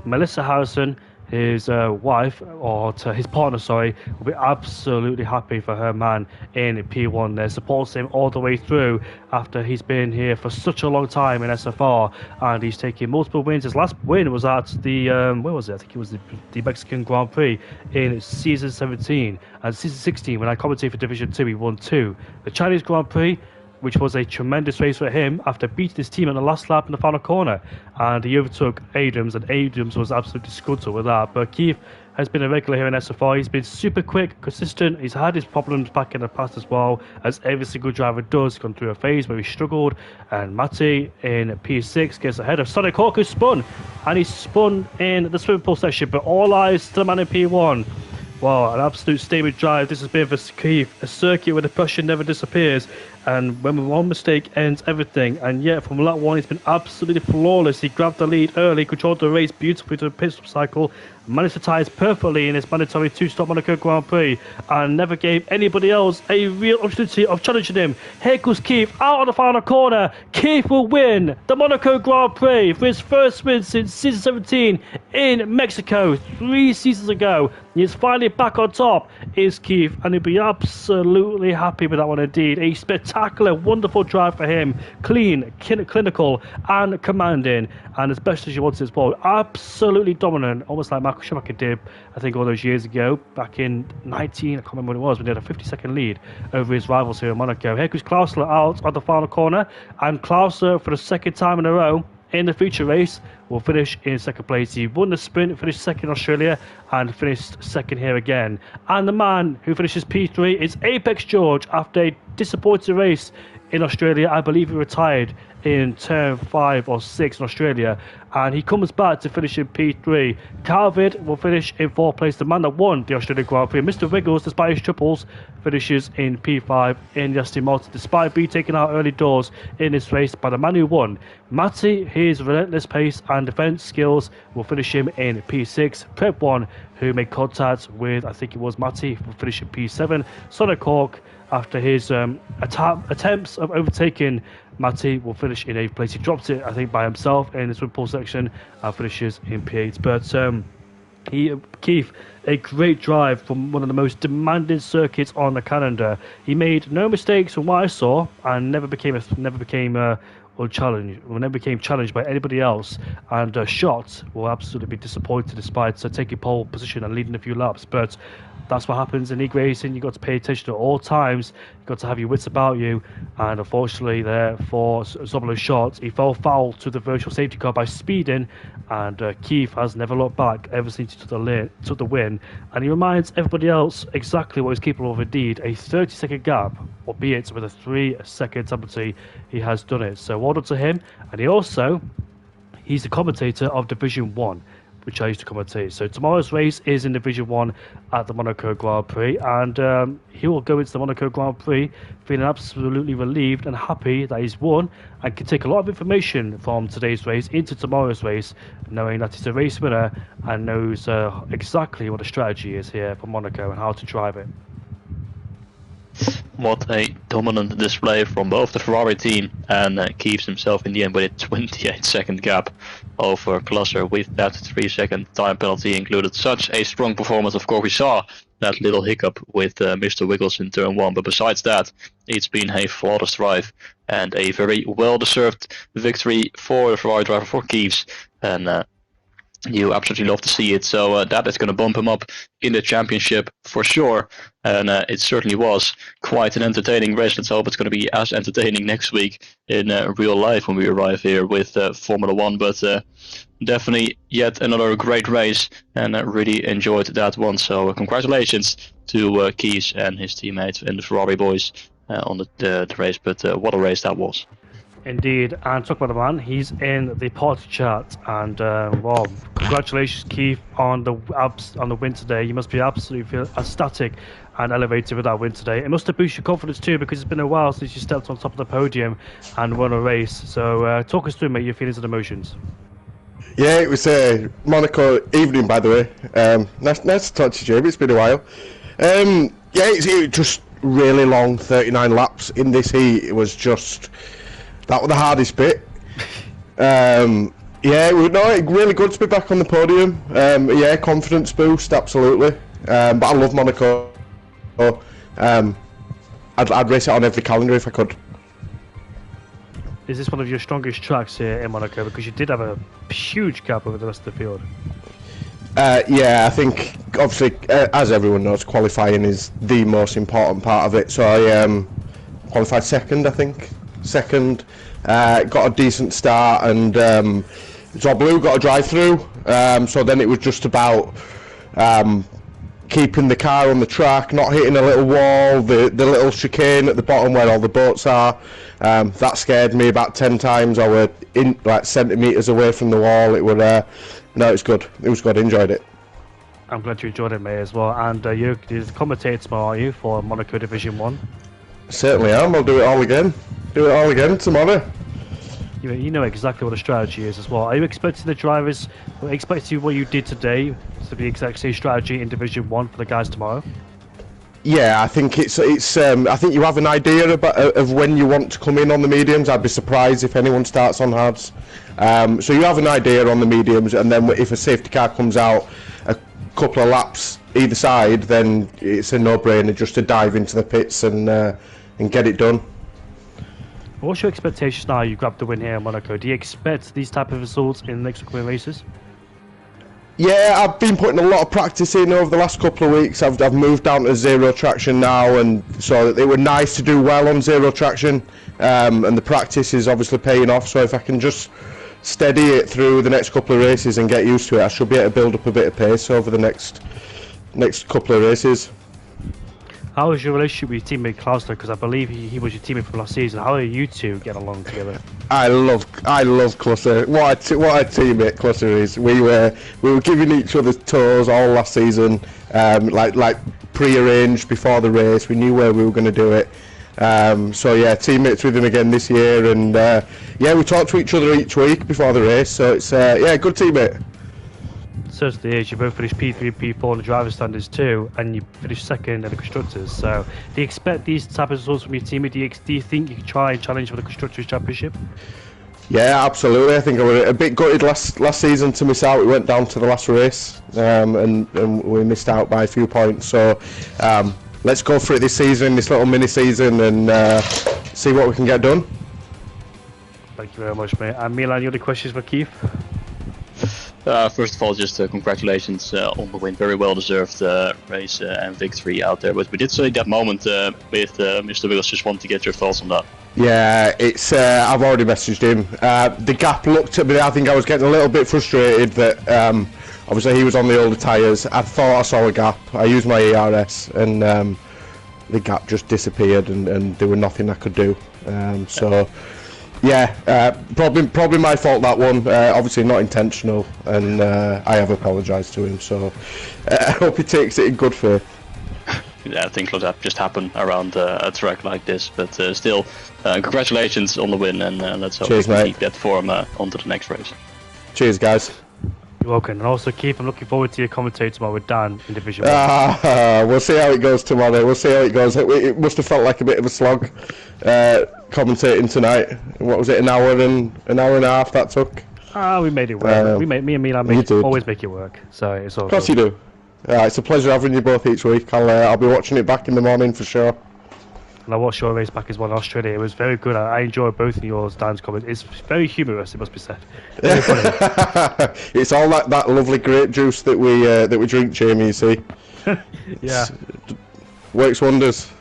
S1: Melissa Harrison, his wife, or his partner, sorry, will be absolutely happy for her man in P1 there. Supports him all the way through after he's been here for such a long time in SFR, and he's taken multiple wins. His last win was at the, where was it? I think it was the Mexican Grand Prix in season 17. And season 16, when I commentated for Division 2, he won 2. The Chinese Grand Prix, which was a tremendous race for him after beating his team in the last lap in the final corner. And he overtook Adams, and Adams was absolutely scuttled with that. But Keith has been a regular here in SFR. He's been super quick, consistent. He's had his problems back in the past as well, as every single driver does. He's gone through a phase where he struggled. And Matty in P6 gets ahead of Sonic Hawk, who spun. And he spun in the swimming pool section, but all eyes to the man in P1. Wow, an absolute statement drive. This has been for Keith, a circuit where the pressure never disappears, and when one mistake ends everything. And yet, from lap 1, he's been absolutely flawless. He grabbed the lead early, controlled the race beautifully to the pit stop cycle, managed to tie it perfectly in his mandatory 2-stop Monaco Grand Prix, and never gave anybody else a real opportunity of challenging him. Here goes Keith out on the final corner. Keith will win the Monaco Grand Prix for his first win since season 17 in Mexico 3 seasons ago. He is finally back on top, is Keith, and he'll be absolutely happy with that one indeed. A spectacular, wonderful drive for him. Clean, clinical, and commanding, and as best as you want as well. Absolutely dominant, almost like Michael Schumacher did, I think, all those years ago, back in 19, I can't remember when it was, when he had a 50-second lead over his rivals here in Monaco. Here goes Klausler out on the final corner, and Klausler, for the second time in a row, in the feature race, will finish in second place. He won the sprint, finished second in Australia, and finished second here again. And the man who finishes P3 is Apex George after a disappointing race in Australia. I believe he retired in turn 5 or 6 in Australia, and he comes back to finish in P3. Calvin will finish in 4th place, the man that won the Australian Grand Prix. Mr. Wiggles, despite his triples, finishes in P5 in the Aston Martin, despite being taken out early doors in this race by the man who won. Matty, his relentless pace and defence skills will finish him in P6. Prep 1, who made contact with, I think it was Matty, will finish in P7. Sonic Hawk, after his attempts of overtaking Matty, will finish in 8th place. He dropped it, I think, by himself in the swim pool section and finishes in P8. But Keith, a great drive from one of the most demanding circuits on the calendar. He made no mistakes from what I saw, and never became challenged by anybody else, and shots will absolutely be disappointed despite taking pole position and leading a few laps. But that's what happens in league racing. You've got to pay attention at all times. You've got to have your wits about you. And unfortunately, there for some of those shots, he fell foul to the virtual safety car by speeding. And Keith has never looked back ever since he took the win. And he reminds everybody else exactly what he's capable of. Indeed, a 30-second gap, albeit with a 3-second penalty, he has done it. So well done to him. And he's the commentator of Division 1, which I used to commentate. So tomorrow's race is in Division 1 at the Monaco Grand Prix, and he will go into the Monaco Grand Prix feeling absolutely relieved and happy that he's won, and can take a lot of information from today's race into tomorrow's race, knowing that he's a race winner and knows exactly what the strategy is here for Monaco and how to drive it.
S2: What a dominant display from both the Ferrari team, and keeps himself in the end with a 28-second gap over Clusser with that 3-second time penalty included. Such a strong performance. Of course, we saw that little hiccup with Mr. Wiggles in turn 1, but besides that, it's been a flawless drive and a very well-deserved victory for the Ferrari driver, for Keeves, and you absolutely love to see it. So that is going to bump him up in the championship for sure, and it certainly was quite an entertaining race. Let's hope it's going to be as entertaining next week in real life when we arrive here with Formula 1, but definitely yet another great race, and I really enjoyed that one. So congratulations to Keys and his teammates and the Ferrari boys on the race, but what a race that was.
S1: Indeed, and talk about the man, he's in the party chat, and well, congratulations, Keith, on the win today. You must be absolutely ecstatic and elevated with that win today. It must have boosted your confidence too, because it's been a while since you stepped on top of the podium and won a race. So talk us through, mate, your feelings and emotions.
S3: Yeah, it was a Monaco evening, by the way. Nice to talk to you, Jamie. It's been a while. Yeah, it just really long, 39 laps in this heat. It was just... that was the hardest bit. Yeah, really good to be back on the podium. Yeah, confidence boost, absolutely. But I love Monaco. I'd race it on every calendar if I could.
S1: Is this one of your strongest tracks here in Monaco? Because you did have a huge gap over the rest of the field.
S3: Yeah, I think, obviously, as everyone knows, qualifying is the most important part of it. So I qualified second, I think. Second, got a decent start, and Job Blue got a drive-through. So then it was just about keeping the car on the track, not hitting a little wall, the little chicane at the bottom where all the boats are. That scared me about 10 times. I were in like centimetres away from the wall. It was no, it's good. It was good. Enjoyed it.
S1: I'm glad you enjoyed it, mate, as well. And you're commentating tomorrow, are you, for Monaco Division 1?
S3: Certainly am. I'll do it all again. Do it all again tomorrow.
S1: You know exactly what the strategy is as well. Are you expecting the drivers, expecting what you did today to be the exact same strategy in Division 1 for the guys tomorrow?
S3: Yeah, I think it's. I think you have an idea of when you want to come in on the mediums. I'd be surprised if anyone starts on hards. So you have an idea on the mediums, and then if a safety car comes out a couple of laps either side, then it's a no-brainer just to dive into the pits and get it done.
S1: What's your expectations now you grabbed the win here in Monaco? Do you expect these type of results in the next couple of races?
S3: Yeah, I've been putting a lot of practice in over the last couple of weeks. I've moved down to zero traction now, and so it were nice to do well on zero traction, and the practice is obviously paying off. So if I can just steady it through the next couple of races and get used to it, I should be able to build up a bit of pace over the next couple of races.
S1: How is your relationship with your teammate Klaus, though? Because I believe he was your teammate from last season. How are you two getting along together?
S3: I love Clusser. What a teammate Clusser is. We were giving each other tours all last season, like pre-arranged before the race. We knew where we were going to do it. So yeah, teammates with him again this year, and yeah, we talk to each other each week before the race. So it's yeah, good teammate.
S1: Certainly is. You both finished P3 and P4 in the driver's standards too, and you finished second in the constructors. So, do you expect these type of results from your team? Do you think you can try and challenge for the constructors championship?
S3: Yeah, absolutely. I think I was a bit gutted last season to miss out. We went down to the last race, and we missed out by a few points. So, let's go for it this season, this little mini season, and see what we can get done.
S1: Thank you very much, mate. And Milan, any other questions for Keith?
S2: First of all, just congratulations on the win. Very well deserved race and victory out there. But we did say that moment with Mr. Willis. Just want to get your thoughts on that.
S3: Yeah, it's. I've already messaged him. The gap looked at me. I think I was getting a little bit frustrated that obviously he was on the older tyres. I thought I saw a gap. I used my ERS and the gap just disappeared and there was nothing I could do. So. Yeah, probably my fault, that one. Obviously not intentional, and I have apologised to him. So I hope he takes it in good faith.
S2: Yeah, things like that just happen around a track like this. But still, congratulations on the win, and let's hope we can keep that form onto the next race.
S3: Cheers, guys.
S1: You're welcome. And also, Keith, I'm looking forward to your commentary tomorrow with Dan in Division 1.
S3: We'll see how it goes tomorrow. We'll see how it goes. It must have felt like a bit of a slog commentating tonight. What was it, an hour and a half that took?
S1: We made it work. Me and Milan always make it work. So it's all.
S3: Of course you do. It's a pleasure having you both each week. I'll be watching it back in the morning for sure.
S1: And I watched your race back as well in Australia. It was very good. I enjoyed both of yours, Dan's comments. It's very humorous, it must be said. Very funny.
S3: It's all like that lovely grape juice that we drink, Jamie. You see.
S1: Yeah.
S3: Works wonders.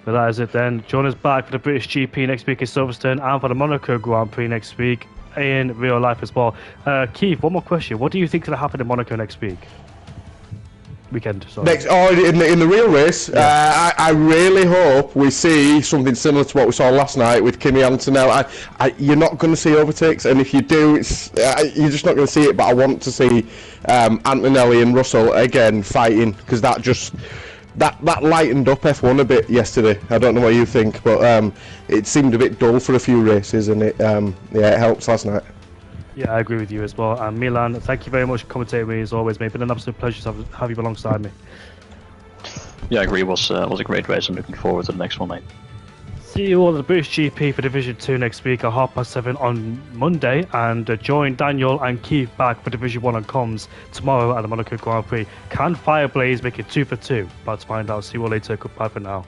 S1: But that is it then. Join us back for the British GP next week in Silverstone and for the Monaco Grand Prix next week in real life as well. Keith, one more question. What do you think is going to happen in Monaco next weekend? Sorry.
S3: In the real race, yeah. I really hope we see something similar to what we saw last night with Kimi Antonelli. You're not going to see overtakes, and if you do, you're just not going to see it. But I want to see Antonelli and Russell again fighting, because that lightened up F1 a bit yesterday. I don't know what you think, but it seemed a bit dull for a few races, and it helps last night.
S1: Yeah, I agree with you as well. And Milan, thank you very much for commentating with me as always, mate. It's been an absolute pleasure to have you alongside me.
S2: Yeah, I agree. It was a great race. I'm looking forward to the next one, mate.
S1: See you all at the British GP for Division 2 next week at 7:30 on Monday, and join Daniel and Keith back for Division 1 on comms tomorrow at the Monaco Grand Prix. Can Fireblaze make it 2 for 2? About to find out. See you all later. Goodbye for now.